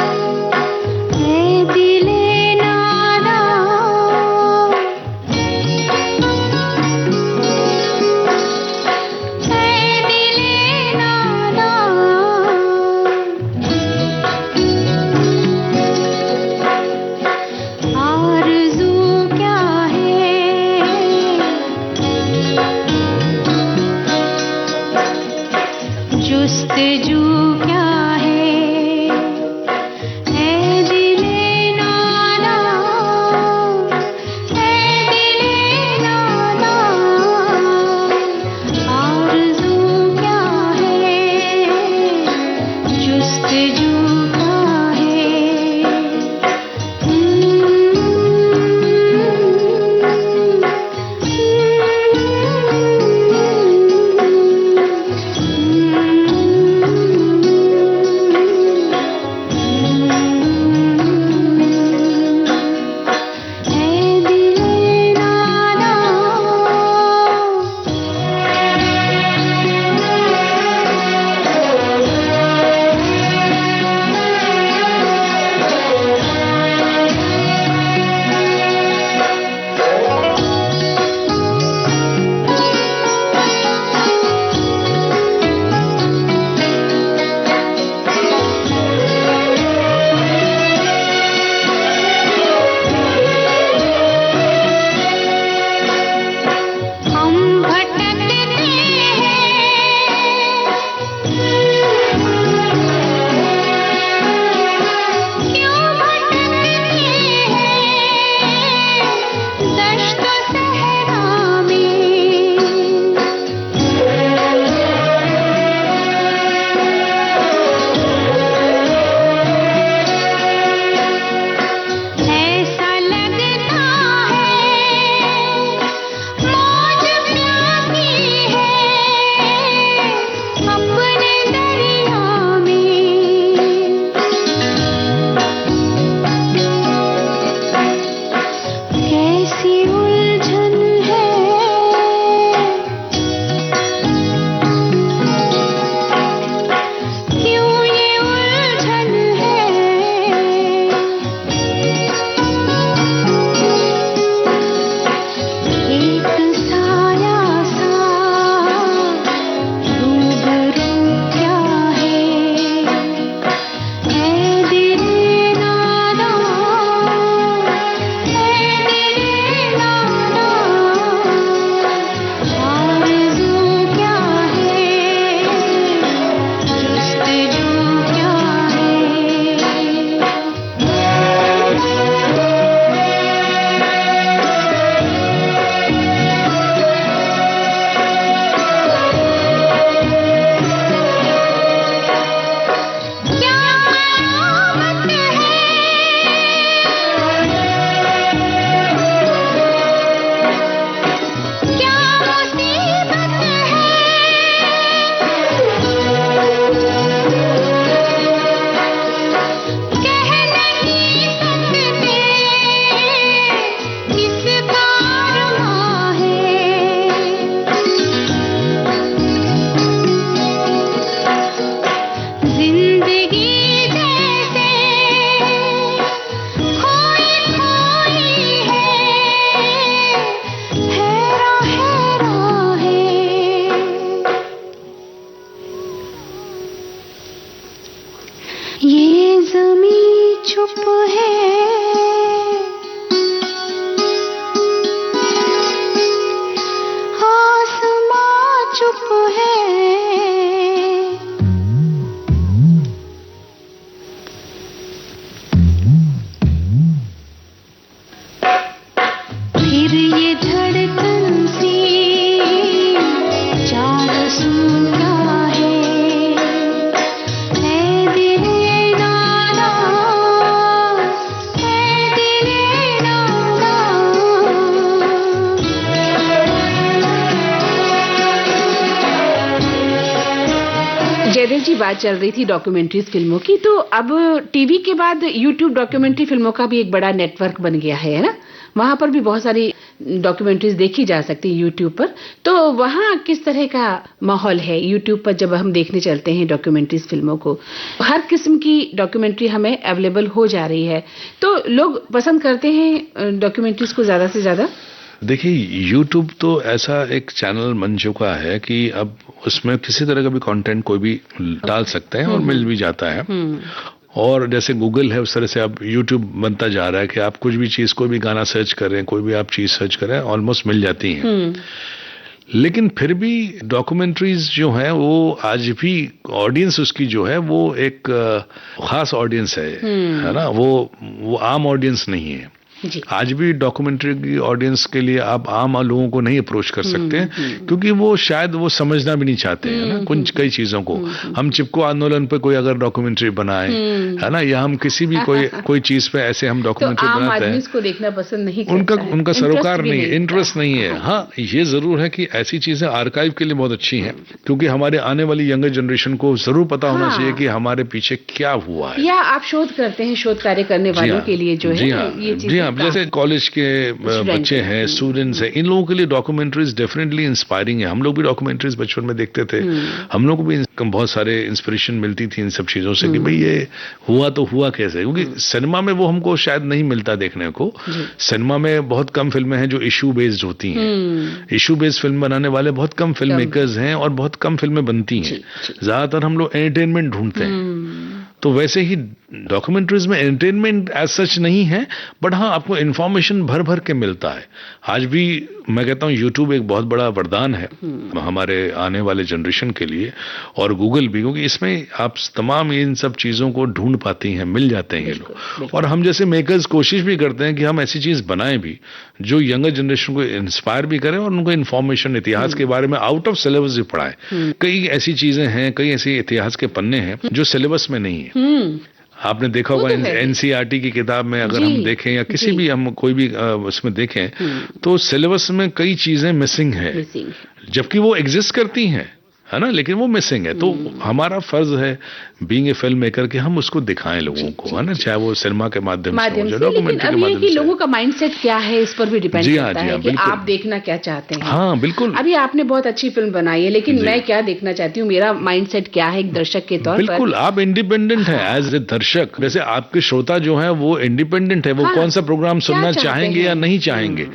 बात चल रही थी डॉक्यूमेंट्रीज फिल्मों की, तो अब टीवी के बाद यूट्यूब डॉक्यूमेंट्री फिल्मों का भी एक बड़ा नेटवर्क बन गया है ना? वहां पर भी बहुत सारी डॉक्यूमेंट्रीज देखी जा सकती है यूट्यूब पर। तो वहां किस तरह का माहौल है यूट्यूब पर जब हम देखने चलते हैं डॉक्यूमेंट्रीज फिल्मों को? हर किस्म की डॉक्यूमेंट्री हमें अवेलेबल हो जा रही है, तो लोग पसंद करते हैं डॉक्यूमेंट्रीज को ज्यादा से ज्यादा। देखिए, YouTube तो ऐसा एक चैनल बन चुका है कि अब उसमें किसी तरह का भी कंटेंट कोई भी डाल सकते हैं और मिल भी जाता है। और जैसे गूगल है उस तरह से अब YouTube बनता जा रहा है कि आप कुछ भी चीज, कोई भी गाना सर्च करें, कोई भी आप चीज सर्च करें, ऑलमोस्ट मिल जाती हैं। लेकिन फिर भी डॉक्यूमेंट्रीज जो हैं वो आज भी ऑडियंस उसकी जो है वो एक खास ऑडियंस है ना? वो आम ऑडियंस नहीं है जी। आज भी डॉक्यूमेंट्री की ऑडियंस के लिए आप आम लोगों को नहीं अप्रोच कर सकते हैं, क्योंकि वो शायद वो समझना भी नहीं चाहते हैं ना कुछ कई चीजों को। हम चिपको आंदोलन पे कोई अगर डॉक्यूमेंट्री बनाए, है ना, या हम किसी भी कोई चीज पे ऐसे हम डॉक्यूमेंट्री तो बनाते हैं, इसको देखना पसंद नहीं करता है, उनका सरोकार नहीं है, इंटरेस्ट नहीं है। हाँ, ये जरूर है कि ऐसी चीजें आर्काइव के लिए बहुत अच्छी हैं, क्योंकि हमारे आने वाली यंगर जनरेशन को जरूर पता होना चाहिए कि हमारे पीछे क्या हुआ है। या आप शोध करते हैं, शोध कार्य करने वालों के लिए जो है ये चीजें। जैसे कॉलेज के बच्चे हैं, स्टूडेंट्स हैं, इन लोगों के लिए डॉक्यूमेंट्रीज डेफिनेटली इंस्पायरिंग है। हम लोग भी डॉक्यूमेंट्रीज बचपन में देखते थे, हम लोग को भी बहुत सारे इंस्पिरेशन मिलती थी इन सब चीजों से कि भाई ये हुआ तो हुआ कैसे, क्योंकि सिनेमा में वो हमको शायद नहीं मिलता देखने को। सिनेमा में बहुत कम फिल्में हैं जो इशू बेस्ड होती हैं। इशू बेस्ड फिल्म बनाने वाले बहुत कम फिल्म मेकर्स हैं और बहुत कम फिल्में बनती हैं। ज्यादातर हम लोग एंटरटेनमेंट ढूंढते हैं। तो वैसे ही डॉक्यूमेंट्रीज में एंटरटेनमेंट एज सच नहीं है, बट हाँ आपको इन्फॉर्मेशन भर भर के मिलता है। आज भी मैं कहता हूँ यूट्यूब एक बहुत बड़ा वरदान है हमारे आने वाले जनरेशन के लिए, और गूगल भी, क्योंकि इसमें आप तमाम इन सब चीज़ों को ढूंढ पाती हैं, मिल जाते हैं ये लोग। और हम जैसे मेकर्स कोशिश भी करते हैं कि हम ऐसी चीज़ बनाएं भी जो यंगर जनरेशन को इंस्पायर भी करें और उनको इन्फॉर्मेशन इतिहास के बारे में आउट ऑफ सिलेबस भी पढ़ाएं। कई ऐसी चीज़ें हैं, कई ऐसे इतिहास के पन्ने हैं जो सिलेबस में नहीं है। आपने देखा होगा एनसीईआरटी की किताब में अगर हम देखें या किसी भी हम कोई भी उसमें देखें तो सिलेबस में कई चीजें मिसिंग है, जबकि वो एग्जिस्ट करती हैं, है ना, लेकिन वो मिसिंग है। तो हमारा फर्ज है बीइंग ए फिल्म मेकर कि हम उसको दिखाएं लोगों को, है ना, चाहे वो सिनेमा के माध्यम से हो, डॉक्यूमेंट्री के माध्यम से। लोगों का माइंडसेट क्या है इस पर भी डिपेंड करता है कि आप देखना क्या चाहते हैं। हाँ बिल्कुल। अभी आपने बहुत अच्छी फिल्म बनाई है, लेकिन मैं क्या देखना चाहती हूँ, मेरा माइंडसेट क्या है एक दर्शक के तौर पर। बिल्कुल, आप इंडिपेंडेंट है एज ए दर्शक। वैसे आपके श्रोता जो है वो इंडिपेंडेंट है, वो कौन सा प्रोग्राम सुनना चाहेंगे या नहीं चाहेंगे।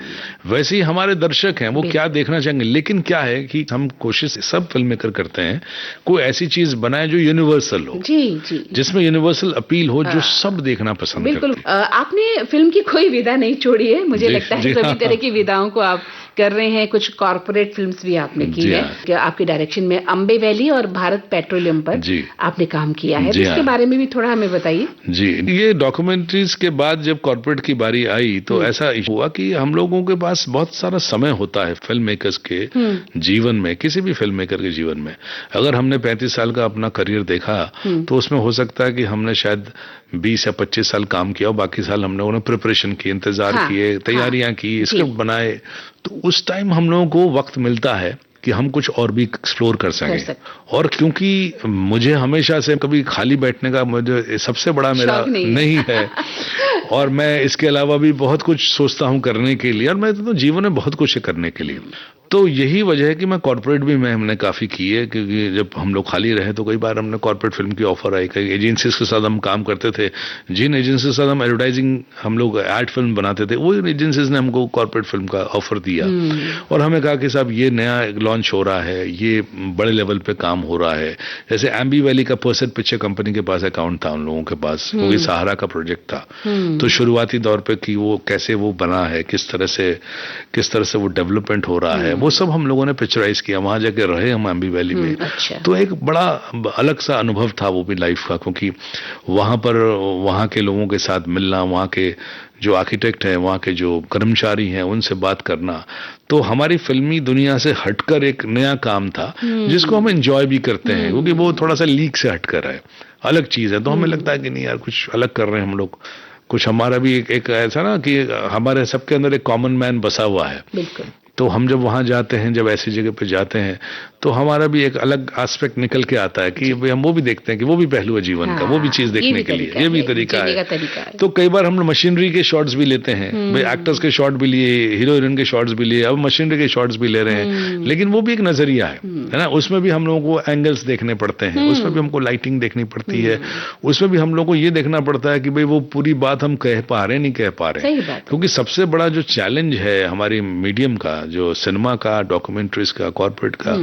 वैसे ही हमारे दर्शक हैं, वो क्या देखना चाहेंगे। लेकिन क्या है कि हम कोशिश सब फिल्म मेकर करते हैं कोई ऐसी चीज बनाए जो यूनिवर्सल हो, जी, जिसमें यूनिवर्सल अपील हो, जो सब देखना पसंद बिल्कुल। करते हैं। आपने फिल्म की कोई विदा नहीं छोड़ी है, मुझे लगता है सभी तरह की विदाओं को आप कर रहे हैं। कुछ कॉर्पोरेट फिल्म्स भी आपने की है, आपके डायरेक्शन में अम्बे वैली और भारत पेट्रोलियम पर आपने काम किया है, तो इसके बारे में भी थोड़ा हमें बताइए। जी, ये डॉक्यूमेंट्रीज के बाद जब कॉर्पोरेट की बारी आई तो ऐसा हुआ कि हम लोगों के पास बहुत सारा समय होता है फिल्म मेकर्स के जीवन में, किसी भी फिल्म मेकर के जीवन में। अगर हमने 35 साल का अपना करियर देखा तो उसमें हो सकता है कि हमने शायद 20 या 25 साल काम किया और बाकी साल हम लोगों ने प्रिपरेशन की, इंतजार किए, तैयारियां की, स्क्रिप्ट बनाए। तो उस टाइम हम लोगों को वक्त मिलता है कि हम कुछ और भी एक्सप्लोर कर सकें। और क्योंकि मुझे हमेशा से कभी खाली बैठने का मुझे सबसे बड़ा मेरा नहीं है और मैं इसके अलावा भी बहुत कुछ सोचता हूं करने के लिए, और मैं तो जीवन में बहुत कुछ है करने के लिए। तो यही वजह है कि मैं कॉर्पोरेट भी हमने काफ़ी की है, क्योंकि जब हम लोग खाली रहे तो कई बार हमने कॉर्पोरेट फिल्म की ऑफर आई, कई एजेंसीज के साथ हम काम करते थे। जिन एजेंसी के साथ हम एडवर्टाइजिंग, हम लोग एड फिल्म बनाते थे, वो एजेंसीज ने हमको कॉर्पोरेट फिल्म का ऑफर दिया और हमें कहा कि साहब ये नया लॉन्च हो रहा है, ये बड़े लेवल पे काम हो रहा है। जैसे एम्बी वैली का पर्सेट पिक्चर कंपनी के पास अकाउंट था उन लोगों के पास, क्योंकि सहारा का प्रोजेक्ट था। तो शुरुआती दौर पे कि वो कैसे वो बना है, किस तरह से वो डेवलपमेंट हो रहा है, वो सब हम लोगों ने पिक्चराइज किया। वहां जाके रहे हम एम्बी वैली में। तो एक बड़ा अलग सा अनुभव था वो भी लाइफ का, क्योंकि वहां पर वहां के लोगों के साथ मिलना, वहां के जो आर्किटेक्ट हैं, वहां के जो कर्मचारी हैं, उनसे बात करना, तो हमारी फिल्मी दुनिया से हटकर एक नया काम था जिसको हम एंजॉय भी करते हैं, क्योंकि वो थोड़ा सा लीक से हटकर है, अलग चीज है। तो हमें लगता है कि नहीं यार, कुछ अलग कर रहे हैं हम लोग, कुछ हमारा भी एक ऐसा ना कि हमारे सबके अंदर एक कॉमन मैन बसा हुआ है। तो हम जब वहाँ जाते हैं, जब ऐसी जगह पे जाते हैं, तो हमारा भी एक अलग एस्पेक्ट निकल के आता है कि भाई हम वो भी देखते हैं कि वो भी पहलू है जीवन का, वो भी चीज़ देखने के लिए, ये भी तरीका है। तो कई बार हम मशीनरी के शॉट्स भी लेते हैं, भाई एक्टर्स के शॉट भी लिए, हीरो हीरोइन के शॉट्स भी लिए, अब मशीनरी के शॉट्स भी ले रहे हैं, लेकिन वो भी एक नजरिया है ना। उसमें भी हम लोगों को एंगल्स देखने पड़ते हैं, उसमें भी हमको लाइटिंग देखनी पड़ती है, उसमें भी हम लोगों को ये देखना पड़ता है कि भाई वो पूरी बात हम कह पा रहे हैं नहीं कह पा रहे हैं, क्योंकि सबसे बड़ा जो चैलेंज है हमारी मीडियम का, जो सिनेमा का, डॉक्यूमेंट्रीज का, कॉर्पोरेट का,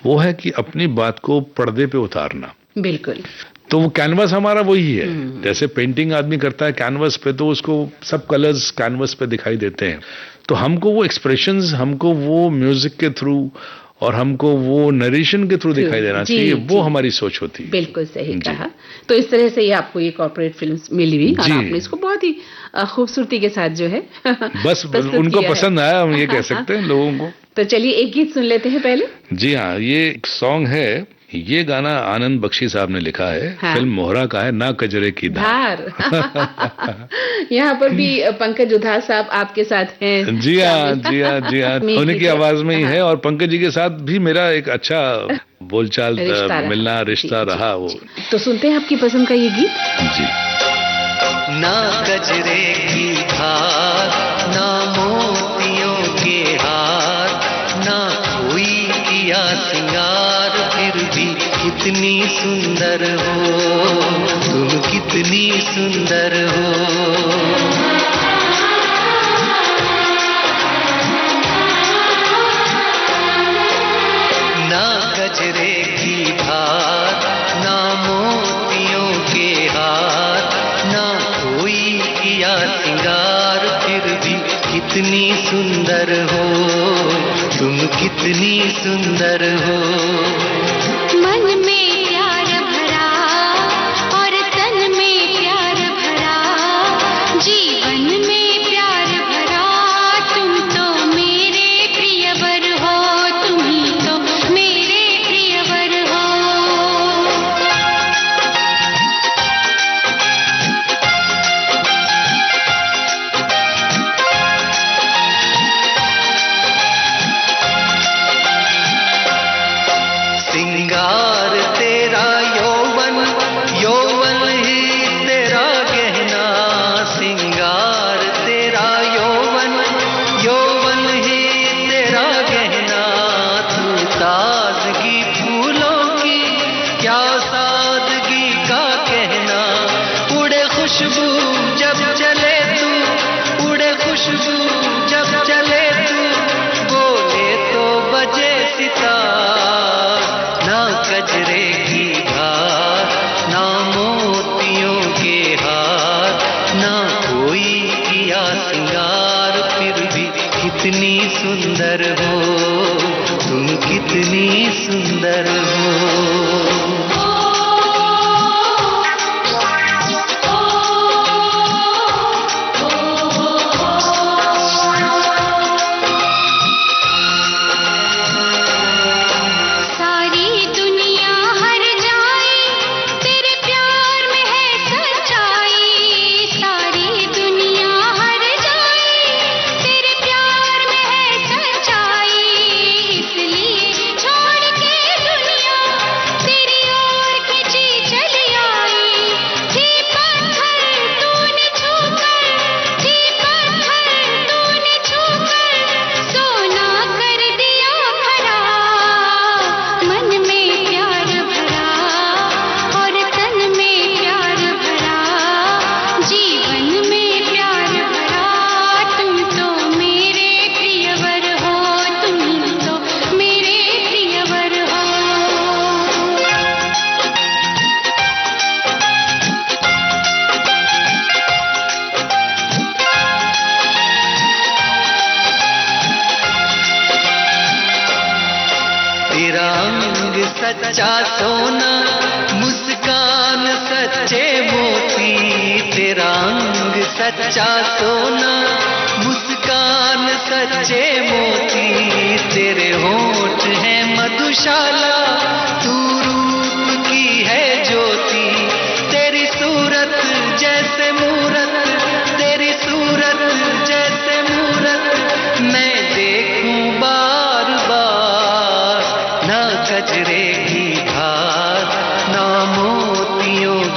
वो है कि अपनी बात को पर्दे पे उतारना। बिल्कुल। तो वो कैनवस हमारा वही है, जैसे पेंटिंग आदमी करता है कैनवस पे, तो उसको सब कलर्स कैनवस पे दिखाई देते हैं, तो हमको वो एक्सप्रेशंस, हमको वो म्यूजिक के थ्रू और हमको वो नरेशन के थ्रू दिखाई देना चाहिए, वो हमारी सोच होती है। बिल्कुल सही कहा। तो इस तरह से ही आपको ये कॉर्पोरेट फिल्म्स मिली हुई और आपने इसको बहुत ही खूबसूरती के साथ जो है बस उनको पसंद आया, हम ये कह सकते हैं लोगों को। तो चलिए एक गीत सुन लेते हैं पहले। जी हाँ, ये एक सॉन्ग है, ये गाना आनंद बख्शी साहब ने लिखा है, फिल्म मोहरा का है, ना कजरे की धार। यहाँ पर भी पंकज उधास साहब आपके साथ हैं। जी हाँ, जी हाँ, जी हाँ, उन्हीं की आवाज में ही है, और पंकज जी के साथ भी मेरा एक अच्छा बोलचाल मिलना रिश्ता रहा वो। तो सुनते हैं आपकी पसंद का ये गीत। जी। ना कजरे की धार, ना मोतियों के हार, ना कोई किया सिंगार, फिर भी कितनी सुंदर हो तुम, कितनी सुंदर हो। ना गजरे की धार, ना मोतियों के हार, ना कोई किया सिंगार, फिर भी कितनी सुंदर हो तुम, कितनी सुंदर हो। मन में प्यार भरा और तन में प्यार भरा, जीवन में प्यार भरा, तुम तो मेरे प्रियवर हो, तुम ही तो मेरे प्रियवर हो। सिंगार तेरा यौवन, यौवन ही तेरा गहना, सिंगार तेरा यौवन, यौवन ही तेरा गहना। तू ताजगी फूलों की, क्या सादगी का कहना, उड़े खुशबू जब चले तू, उड़े खुशबू जब चले तू, बोले तो बजे सितार। ना कजरे की धार, ना मोतियों के हार, ना कोई किया सिंगार, फिर भी कितनी सुंदर हो तुम, कितनी सुंदर हो। सारी दुनिया हर जाए, तेरे प्यार में है सच्चाई, सारी दुनिया हर जाए, तेरे प्यार में है सच्चाई, इसलिए छोड़ के दुनिया तेरी ओर खिंची चली आई। थी पत्थर तूने छूकर, थी पत्थर तूने छूकर, सोना कर दिया भरा। मन में प्यार भरा और तन में प्यार भरा, जीवन में प्यार भरा, तुम तो मेरे प्रियवर हो, तुम तो मेरे प्रियवर हो। तेरा अंग सच्चा सोना, मुस्कान सच्चे मोती, तेरा अंग सच्चा सोना, मुस्कान सच्चे मोती, तेरे होठ हैं मधुशाला, तू रूप की है ज्योति, तेरी सूरत जैसे मूरत, तेरी सूरत जैसे मूरत, मैं देखूं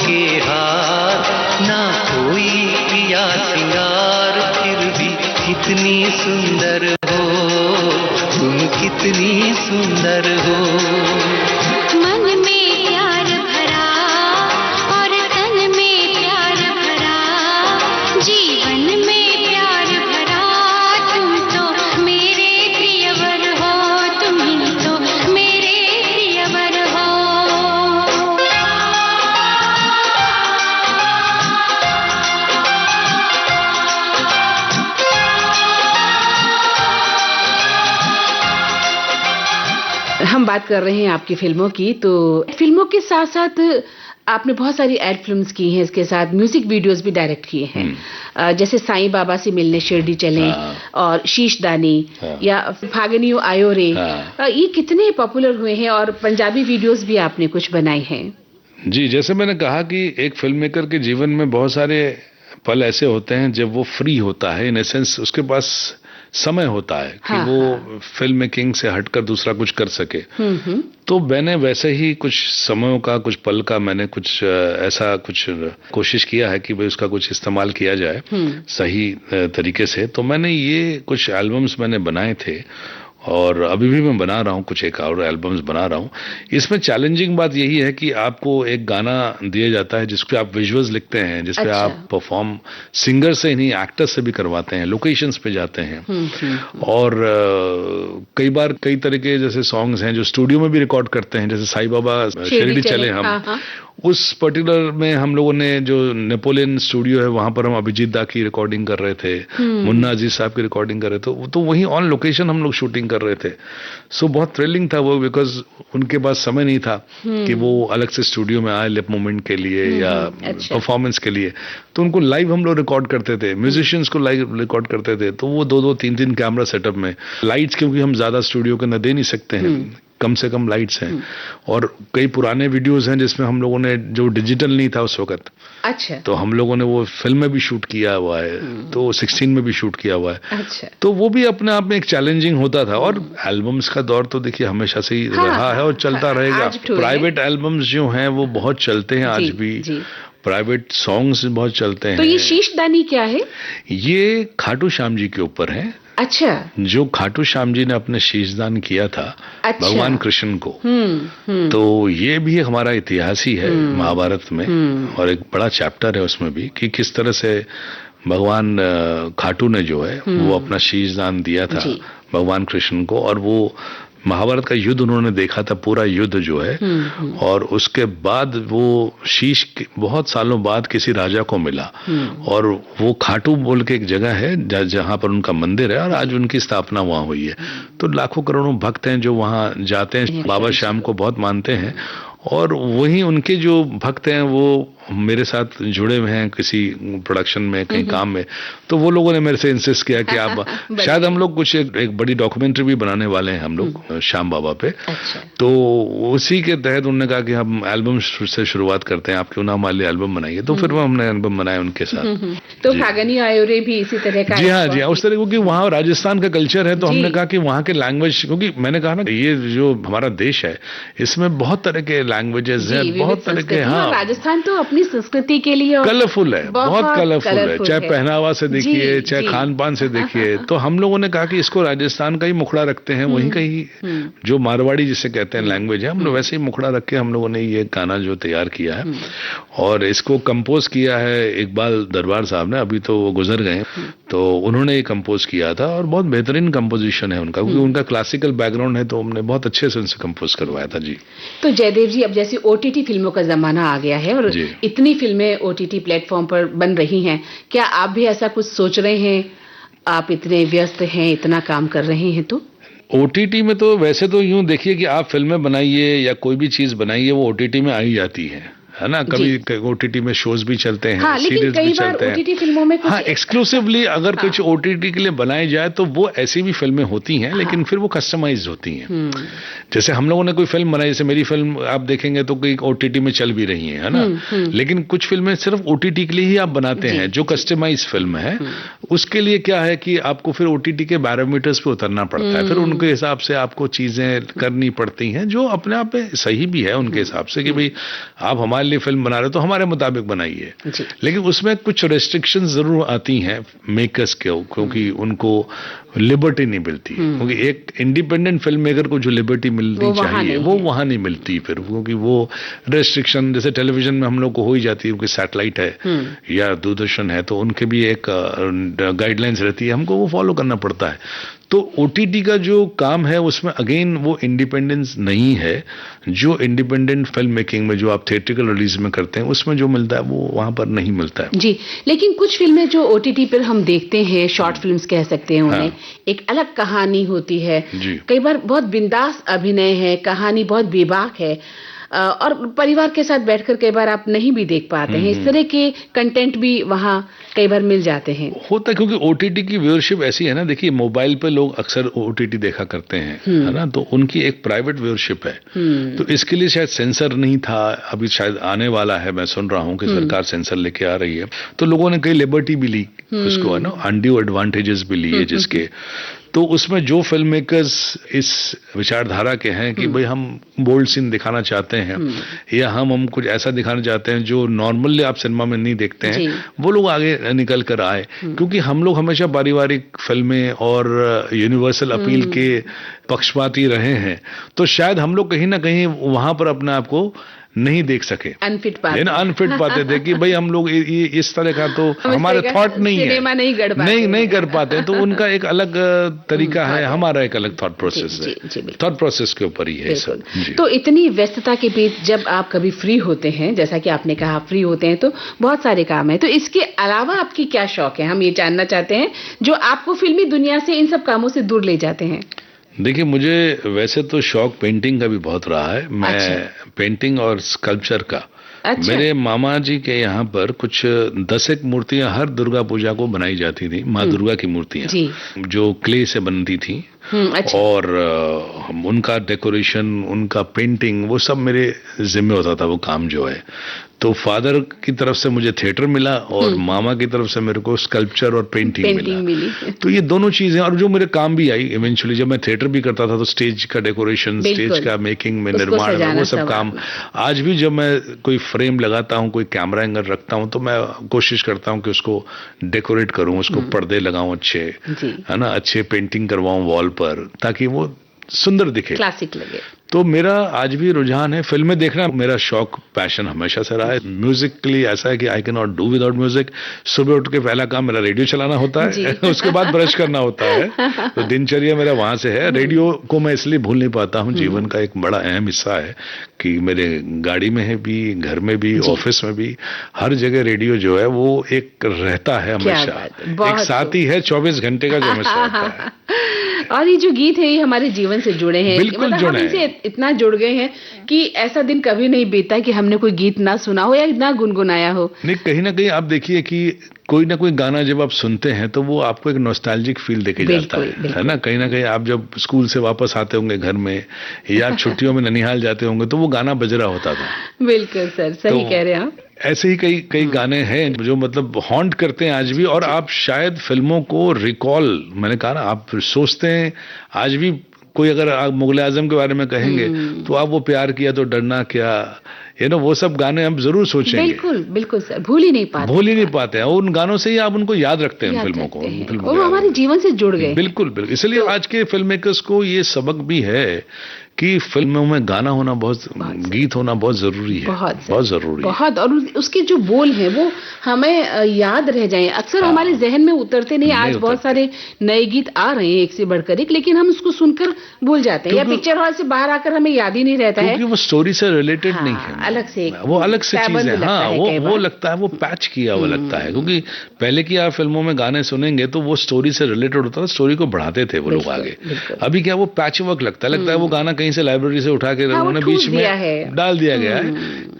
के हार, ना कोई किया सिंगार, फिर भी कितनी सुंदर हो तुम, कितनी सुंदर हो। मन में प्यार भरा और तन में प्यार भरा, जीवन में प्यार भरा, तुम तो मेरे प्रियवर हो, तुम ही तो मेरे प्रियवर हो। हम बात कर रहे हैं आपकी फिल्मों की, तो फिल्मों के साथ साथ आपने बहुत सारी एड फिल्म्स की हैं, इसके साथ म्यूजिक वीडियोस भी डायरेक्ट किए हैं, जैसे साईं बाबा से मिलने शिरडी चले, और शीशदानी, या फागनियो आयो रे, ये कितने पॉपुलर हुए हैं, और पंजाबी वीडियोस भी आपने कुछ बनाए हैं। जी, जैसे मैंने कहा कि एक फिल्म मेकर के जीवन में बहुत सारे पल ऐसे होते हैं जब वो फ्री होता है, इन एसेंस उसके पास समय होता है कि वो फिल्म मेकिंग से हटकर दूसरा कुछ कर सके। तो मैंने वैसे ही कुछ समयों का, कुछ पल का मैंने कुछ ऐसा कुछ कोशिश किया है कि भाई उसका कुछ इस्तेमाल किया जाए सही तरीके से। तो मैंने ये कुछ एल्बम्स मैंने बनाए थे, और अभी भी मैं बना रहा हूँ, कुछ एक और एल्बम्स बना रहा हूँ। इसमें चैलेंजिंग बात यही है कि आपको एक गाना दिया जाता है जिसपे आप विजुअल्स लिखते हैं, जिसपे आप परफॉर्म सिंगर से नहीं एक्टर से भी करवाते हैं, लोकेशंस पे जाते हैं, और कई बार कई तरह के जैसे सॉन्ग्स हैं जो स्टूडियो में भी रिकॉर्ड करते हैं, जैसे साईं बाबा शिरडी चले हम, उस पर्टिकुलर में हम लोगों ने जो नेपोलियन स्टूडियो है वहां पर हम अभिजीत दा की रिकॉर्डिंग कर रहे थे, मुन्ना अजीज साहब की रिकॉर्डिंग कर रहे थे, तो वहीं ऑन लोकेशन हम लोग शूटिंग कर रहे थे। सो बहुत थ्रिलिंग था वो, बिकॉज उनके पास समय नहीं था कि वो अलग से स्टूडियो में आए लिप मूवमेंट के लिए या परफॉर्मेंस के लिए, तो उनको लाइव हम लोग रिकॉर्ड करते थे, म्यूजिशियंस को लाइव रिकॉर्ड करते थे। तो वो 2-2, 3-3 कैमरा सेटअप में, लाइट्स क्योंकि हम ज्यादा स्टूडियो के अंदर दे नहीं सकते हैं, कम से कम लाइट्स हैं, और कई पुराने वीडियोस हैं जिसमें हम लोगों ने, जो डिजिटल नहीं था उस वक्त, अच्छा, तो हम लोगों ने वो फिल्म में भी शूट किया हुआ है, तो 16 में भी शूट किया हुआ है। अच्छा, तो वो भी अपने आप में एक चैलेंजिंग होता था। और एल्बम्स का दौर तो देखिए हमेशा से ही रहा है और चलता रहेगा। प्राइवेट एल्बम्स जो हैं वो बहुत चलते हैं आज भी, प्राइवेट सॉन्ग्स बहुत चलते हैं। तो ये शीशदानी क्या है? ये खाटू श्याम जी के ऊपर है। अच्छा, जो खाटू श्याम जी ने अपने शीशदान किया था भगवान कृष्ण को, तो ये भी हमारा इतिहास ही है महाभारत में, और एक बड़ा चैप्टर है उसमें भी कि किस तरह से भगवान खाटू ने जो है वो अपना शीशदान दिया था भगवान कृष्ण को, और वो महाभारत का युद्ध उन्होंने देखा था, पूरा युद्ध जो है, और उसके बाद वो शीश बहुत सालों बाद किसी राजा को मिला, और वो खाटू बोल के एक जगह है जहां पर उनका मंदिर है, और आज उनकी स्थापना वहां हुई है। तो लाखों करोड़ों भक्त हैं जो वहां जाते हैं, बाबा श्याम को बहुत मानते हैं, और वहीं उनके जो भक्त हैं वो मेरे साथ जुड़े हुए हैं किसी प्रोडक्शन में, कहीं काम में, तो वो लोगों ने मेरे से इंसिस्ट किया कि आप शायद हम लोग कुछ एक बड़ी डॉक्यूमेंट्री भी बनाने वाले हैं हम लोग श्याम बाबा पे। अच्छा। तो उसी के तहत उन्होंने कहा कि हम एल्बम से शुरुआत करते हैं, आप क्यों ना हमारे लिए एल्बम बनाइए, तो फिर वो हमने एल्बम बनाया उनके साथ। तो फागनी आयोरे भी इसी तरह का? जी हाँ, जी हाँ, उस तरह, क्योंकि वहाँ राजस्थान का कल्चर है, तो हमने कहा कि वहाँ के लैंग्वेज, क्योंकि मैंने कहा ना ये जो हमारा देश है इसमें बहुत तरह के लैंग्वेजेस हैं, बहुत तरह के। हाँ, राजस्थान तो अपनी संस्कृति के लिए कलरफुल है, बहुत कलरफुल है, चाहे पहनावा से देखिए, चाहे खान पान से देखिए। तो हम लोगों ने कहा कि इसको राजस्थान का ही मुखड़ा रखते हैं, वहीं का ही जो मारवाड़ी जिसे कहते हैं लैंग्वेज है, हम लोग वैसे ही मुखड़ा रख के हम लोगों ने ये गाना जो तैयार किया है, और इसको कंपोज किया है इकबाल दरबार साहब ने, अभी तो वो गुजर गए, तो उन्होंने ये कंपोज किया था, और बहुत बेहतरीन कंपोजिशन है उनका, क्योंकि उनका क्लासिकल बैकग्राउंड है, तो हमने बहुत अच्छे से उनसे कंपोज करवाया था। जी। तो जयदेव जी, अब जैसे OTT फिल्मों का जमाना आ गया है और इतनी फिल्में OTT प्लेटफॉर्म पर बन रही हैं, क्या आप भी ऐसा कुछ सोच रहे हैं? आप इतने व्यस्त हैं, इतना काम कर रहे हैं, तो OTT में तो वैसे तो यूं देखिए कि आप फिल्में बनाइए या कोई भी चीज बनाइए, वो OTT में आ ही जाती है ना। कभी OTT में शोज भी चलते हैं, हाँ, सीरीज भी चलते हैं। OTT फिल्मों में कुछ एक्सक्लूसिवली अगर कुछ OTT के लिए बनाई जाए तो वो ऐसी भी फिल्में होती हैं, लेकिन फिर वो कस्टमाइज होती हैं। जैसे हम लोगों ने कोई फिल्म बनाई, जैसे मेरी फिल्म आप देखेंगे तो कोई OTT में चल भी रही है ना, लेकिन कुछ फिल्में सिर्फ OTT के लिए ही आप बनाते हैं, जो कस्टमाइज फिल्म है उसके लिए क्या है कि आपको फिर OTT के पैरामीटर्स पे उतरना पड़ता है, फिर उनके हिसाब से आपको चीजें करनी पड़ती हैं, जो अपने आप में सही भी है उनके हिसाब से कि भाई आप हमारे लिए फिल्म बना रहे हो तो हमारे मुताबिक बनाइए, जी। लेकिन उसमें कुछ रेस्ट्रिक्शन जरूर आती हैं मेकर्स के, क्योंकि उनको लिबर्टी नहीं मिलती, क्योंकि एक इंडिपेंडेंट फिल्म मेकर को जो लिबर्टी मिलनी चाहिए वो वहां नहीं मिलती फिर, क्योंकि वो रेस्ट्रिक्शन जैसे टेलीविजन में हम लोग को हो ही जाती है, क्योंकि सैटेलाइट है या दूरदर्शन है, तो उनके भी एक गाइडलाइंस रहती है, हमको वो फॉलो करना पड़ता है। तो ओटीटी का जो काम है उसमें अगेन वो इंडिपेंडेंस नहीं है, जो इंडिपेंडेंट फिल्म मेकिंग में जो आप थिएट्रिकल रिलीज में करते हैं उसमें जो मिलता है वो वहां पर नहीं मिलता है। जी, लेकिन कुछ फिल्में जो ओटीटी पर हम देखते हैं, शॉर्ट फिल्म्स कह सकते हैं उन्हें, एक अलग कहानी होती है, कई बार बहुत बिंदास अभिनय है, कहानी बहुत बेबाक है, और परिवार के साथ बैठकर कई बार आप नहीं भी देख पाते हैं, इस तरह के कंटेंट भी वहाँ कई बार मिल जाते हैं। होता है क्योंकि ओटीटी की व्यूअरशिप ऐसी है ना, देखिए मोबाइल पे लोग अक्सर ओटीटी देखा करते हैं, है ना, तो उनकी एक प्राइवेट व्यूअरशिप है, तो इसके लिए शायद सेंसर नहीं था, अभी शायद आने वाला है, मैं सुन रहा हूँ कि सरकार सेंसर लेके आ रही है, तो लोगों ने कई लिबर्टी भी ली उसको, है ना, अनड्यू एडवांटेजेस भी लिए जिसके, तो उसमें जो फिल्म मेकर्स इस विचारधारा के हैं कि भाई हम बोल्ड सीन दिखाना चाहते हैं या हम कुछ ऐसा दिखाना चाहते हैं जो नॉर्मली आप सिनेमा में नहीं देखते हैं, वो लोग आगे निकल कर आए, क्योंकि हम लोग हमेशा पारिवारिक फिल्में और यूनिवर्सल अपील के पक्षपाती रहे हैं, तो शायद हम लोग कहीं ना कहीं वहां पर अपने आप को नहीं देख सके, अनफिट पाते थे कि भाई हम लोग इस तरह का तो हमारे थॉट नहीं है, नहीं कर पाते, तो उनका एक अलग तरीका है, हमारा एक अलग थॉट प्रोसेस है, थॉट प्रोसेस के ऊपर ही है सब। तो इतनी व्यस्तता के बीच जब आप कभी फ्री होते हैं, जैसा कि आपने कहा आप फ्री होते हैं, तो बहुत सारे काम है, तो इसके अलावा आपकी क्या शौक है, हम ये जानना चाहते हैं, जो आपको फिल्मी दुनिया से इन सब कामों से दूर ले जाते हैं। देखिए, मुझे वैसे तो शौक पेंटिंग का भी बहुत रहा है, मैं पेंटिंग और स्कल्पचर का, मेरे मामा जी के यहाँ पर कुछ 10 मूर्तियां हर दुर्गा पूजा को बनाई जाती थी, माँ दुर्गा की मूर्तियां जो क्ले से बनती थी, और उनका डेकोरेशन, उनका पेंटिंग, वो सब मेरे जिम्मे होता था वो काम जो है। तो फादर की तरफ से मुझे थिएटर मिला और मामा की तरफ से मेरे को स्कल्पचर और पेंटिंग मिला। तो ये दोनों चीजें, और जो मेरे काम भी आई इवेंचुअली, जब मैं थिएटर भी करता था तो स्टेज का डेकोरेशन, स्टेज का मेकिंग में, निर्माण में, वो सब काम आज भी जब मैं कोई फ्रेम लगाता हूँ, कोई कैमरा एंगल रखता हूँ, तो मैं कोशिश करता हूँ कि उसको डेकोरेट करूँ, उसको पर्दे लगाऊं अच्छे, है ना, अच्छे पेंटिंग करवाऊं वॉल पर, ताकि वो सुंदर दिखे, क्लासिक लगे। तो मेरा आज भी रुझान है, फिल्में देखना मेरा शौक, पैशन हमेशा से रहा है। म्यूजिकली ऐसा है कि I can not do without music. सुबह उठ के पहला काम मेरा रेडियो चलाना होता है उसके बाद ब्रश करना होता है, तो दिनचर्या मेरा वहां से है। रेडियो को मैं इसलिए भूल नहीं पाता हूँ, जीवन का एक बड़ा अहम हिस्सा है कि मेरे गाड़ी में है भी, घर में भी, ऑफिस में भी, हर जगह रेडियो जो है वो एक रहता है हमेशा, एक साथी है 24 घंटे का जो हमेशा रहता है। और ये जो गीत है ये हमारे जीवन से जुड़े हैं, बिल्कुल जुड़े हैं, इनसे इतना जुड़ गए हैं कि ऐसा दिन कभी नहीं बीता कि हमने कोई गीत ना सुना हो या ना गुनगुनाया हो। नहीं, कहीं ना कहीं आप देखिए कि कोई ना कोई गाना जब आप सुनते हैं तो वो आपको एक नॉस्टैल्जिक फील देके जाता है ना। कहीं ना कहीं आप जब स्कूल से वापस आते होंगे घर में या छुट्टियों में ननिहाल जाते होंगे तो वो गाना बज रहा होता था। बिल्कुल सर, सही कह रहे हैं आप। ऐसे ही कई गाने हैं जो मतलब हॉन्ट करते हैं आज भी, और आप शायद फिल्मों को रिकॉल, मैंने कहा ना, आप सोचते हैं आज भी कोई अगर आप मुगल आजम के बारे में कहेंगे तो आप वो प्यार किया तो डरना क्या, वो सब गाने हम जरूर सोचेंगे। बिल्कुल बिल्कुल सर, भूल ही नहीं पाते हैं। उन गानों से ही आप उनको याद रखते हैं, फिल्मों को, वो हमारे जीवन से जुड़ गए। बिल्कुल। इसलिए आज के फिल्म मेकर्स को ये सबक भी है कि फिल्मों में गाना होना बहुत गीत होना बहुत जरूरी है, बहुत जरूरी है। और उसके जो बोल हैं वो हमें याद रह जाएं, अक्सर हमारे जहन में उतरते नहीं। आज बहुत सारे नए गीत आ रहे हैं एक से बढ़कर एक, लेकिन हम उसको सुनकर भूल जाते हैं या पिक्चर हॉल से बाहर आकर हमें याद ही नहीं रहता है, क्योंकि वो स्टोरी से रिलेटेड नहीं है, अलग से चीज है। हाँ, वो लगता है, वो पैच किया हुआ लगता है, क्योंकि पहले की आप फिल्मों में गाने सुनेंगे तो वो स्टोरी से रिलेटेड होता था, स्टोरी को बढ़ाते थे वो लोग आगे। अभी क्या वो पैच वर्क लगता है वो गाना कहीं से लाइब्रेरी से उठा के उन्होंने बीच में डाल दिया गया है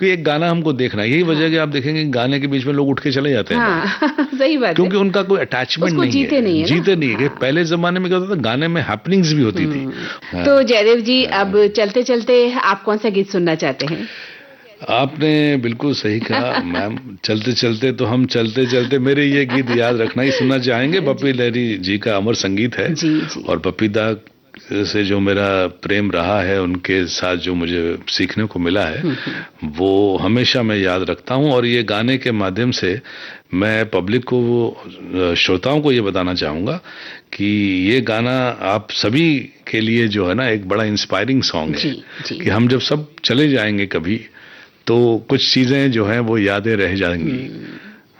कि एक गाना हमको देखना है। यही वजह है कि आप देखेंगे गाने के बीच में लोग उठ के चले जाते हैं। सही बात है, क्योंकि उनका कोई अटैचमेंट नहीं है, जीते नहीं है। पहले जमाने में क्या होता था, गाने में हैपनिंग्स भी होती थी। तो जयदेव जी, अब चलते चलते आप कौन सा गीत सुनना चाहते हैं? आपने बिल्कुल सही कहा मैम, चलते चलते तो हम चलते चलते मेरे ये गीत याद रखना ही सुनना चाहेंगे। पप्पी लहरी जी का अमर संगीत है, और पप्पी दा से जो मेरा प्रेम रहा है, उनके साथ जो मुझे सीखने को मिला है, वो हमेशा मैं याद रखता हूँ। और ये गाने के माध्यम से मैं पब्लिक को, श्रोताओं को ये बताना चाहूँगा कि ये गाना आप सभी के लिए जो है ना एक बड़ा इंस्पायरिंग सॉन्ग है कि हम जब सब चले जाएंगे कभी, तो कुछ चीज़ें जो हैं वो यादें रह जाएंगी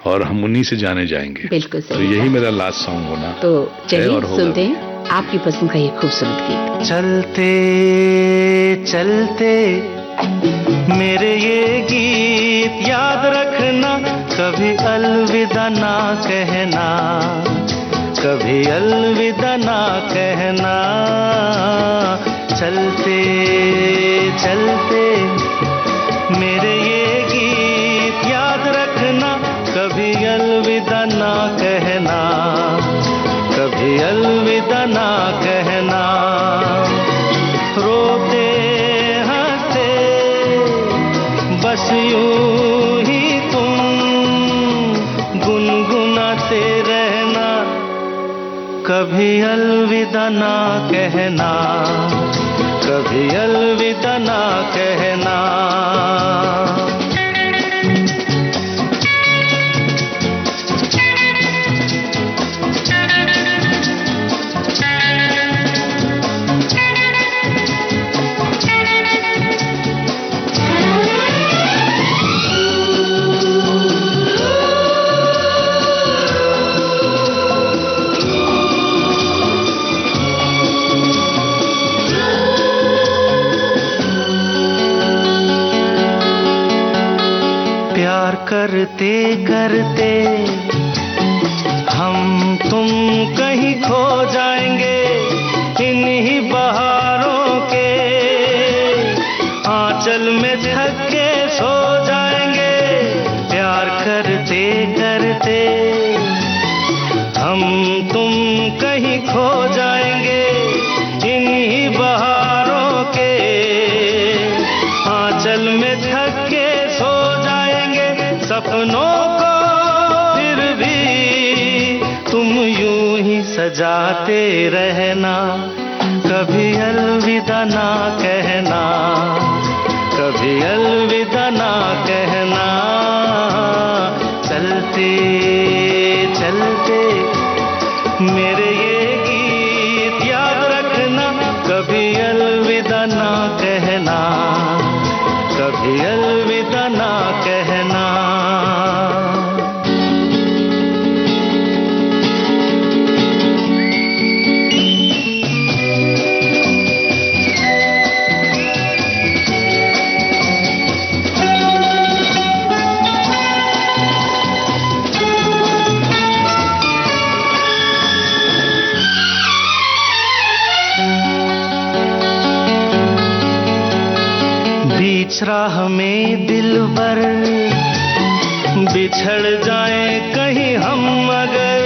और हम उन्हीं से जाने जाएंगे। बिल्कुल सही। तो यही मेरा लास्ट सॉन्ग होना। तो चलिए सुनते हैं आपकी पसंद का ये खूबसूरत गीत। चलते चलते मेरे ये गीत याद रखना, कभी अलविदा ना कहना, कभी अलविदा ना कहना। चलते चलते मेरे ये गीत याद रखना, कभी अलविदा ना कहना, कभी अलविदा ना कहना। रोते हंसते बस यूं ही तुम गुनगुनाते रहना, कभी अलविदा ना कहना, कभी अलविदा ना कहना। प्यार करते करते हम तुम कहीं खो जाएंगे, इन्हीं बहारों के आंचल में थक के सो जाएंगे। प्यार करते करते हम तुम कहीं खो जाएंगे, इन्हीं बहारों के आंचल में थक के सो जाएंगे। सपनों को फिर भी तुम यूं ही सजाते रहना, कभी अलविदा ना कहना, कभी अलविदा ना कहना। चलते चलते मेरे ये गीत याद रखना, कभी अलविदा ना कहना, कभी अलविदा ना कहना। बीच राह में दिलबर बिछड़ जाए कहीं हम अगर,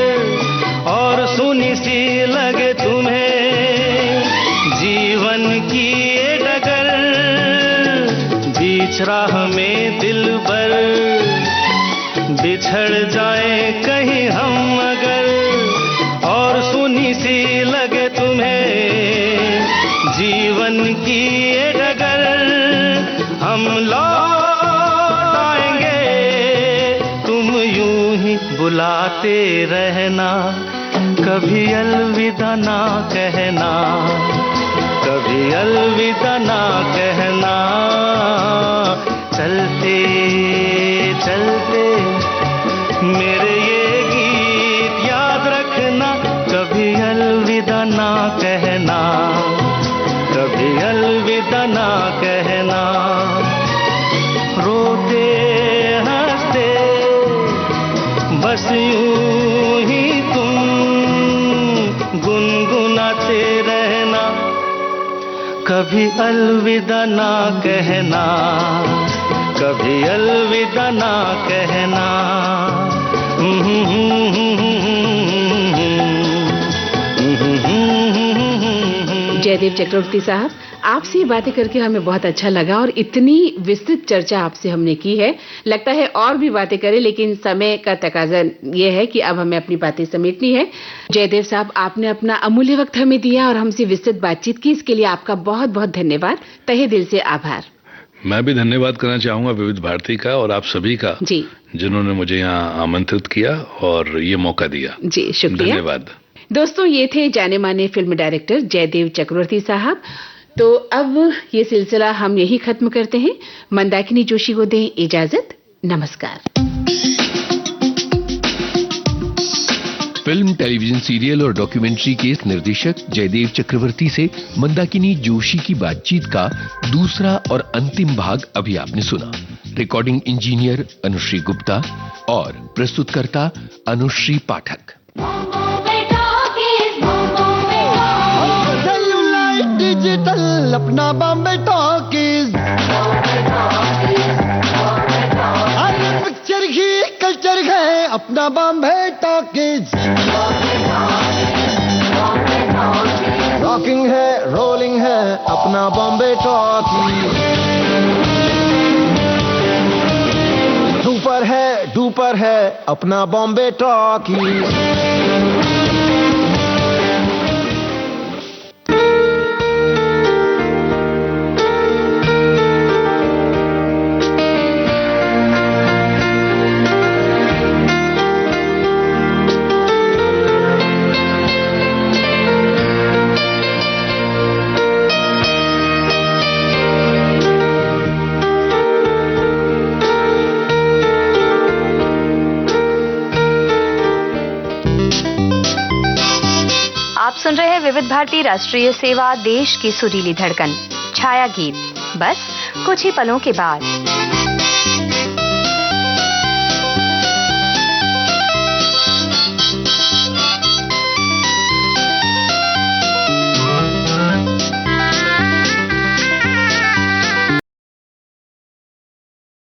और सुनी सी लगे तुम्हें जीवन की ये डगर। बीच राह में दिलबर बिछड़ जाए कहीं हम अगर, और सुनी सी लगे तुम्हें जीवन की ये डगर। हम लौट आएंगे, तुम यूं ही बुलाते रहना, कभी अलविदा ना कहना, कभी अलविदा ना कहना। चलते चलते मेरे ये गीत याद रखना, कभी अलविदा ना कहना, कभी अलविदा ना कहना। रोते हंसते बस यूं ही तुम गुनगुनाते रहना, कभी अलविदा ना कहना, कभी अलविदा ना कहना। जयदेव चक्रवर्ती साहब, आपसे ये बातें करके हमें बहुत अच्छा लगा और इतनी विस्तृत चर्चा आपसे हमने की है। लगता है और भी बातें करें, लेकिन समय का तकाजा ये है कि अब हमें अपनी बातें समेटनी है। जयदेव साहब, आपने अपना अमूल्य वक्त हमें दिया और हमसे विस्तृत बातचीत की, इसके लिए आपका बहुत बहुत धन्यवाद। तहे दिल से आभार। मैं भी धन्यवाद करना चाहूंगा विविध भारती का और आप सभी का जी, जिन्होंने मुझे यहाँ आमंत्रित किया और ये मौका दिया। जी, शुक्रिया। धन्यवाद। दोस्तों, ये थे जाने माने फिल्म डायरेक्टर जयदेव चक्रवर्ती साहब। तो अब ये सिलसिला हम यही खत्म करते हैं। मंदाकिनी जोशी को दें इजाजत। नमस्कार। फिल्म, टेलीविजन सीरियल और डॉक्यूमेंट्री के निर्देशक जयदेव चक्रवर्ती से मंदाकिनी जोशी की बातचीत का दूसरा और अंतिम भाग अभी आपने सुना। रिकॉर्डिंग इंजीनियर अनुश्री गुप्ता और प्रस्तुतकर्ता अनुश्री पाठक। डिजिटल अपना बॉम्बे टॉकीज, अरे पिक्चर ही कल्चर है अपना बॉम्बे टॉकीज। रॉकिंग है, रोलिंग है अपना बॉम्बे टॉकीज। डूपर है अपना बॉम्बे टॉकीज। सुन रहे हैं विविध भारती राष्ट्रीय सेवा, देश की सुरीली धड़कन। छाया गीत, बस कुछ ही पलों के बाद।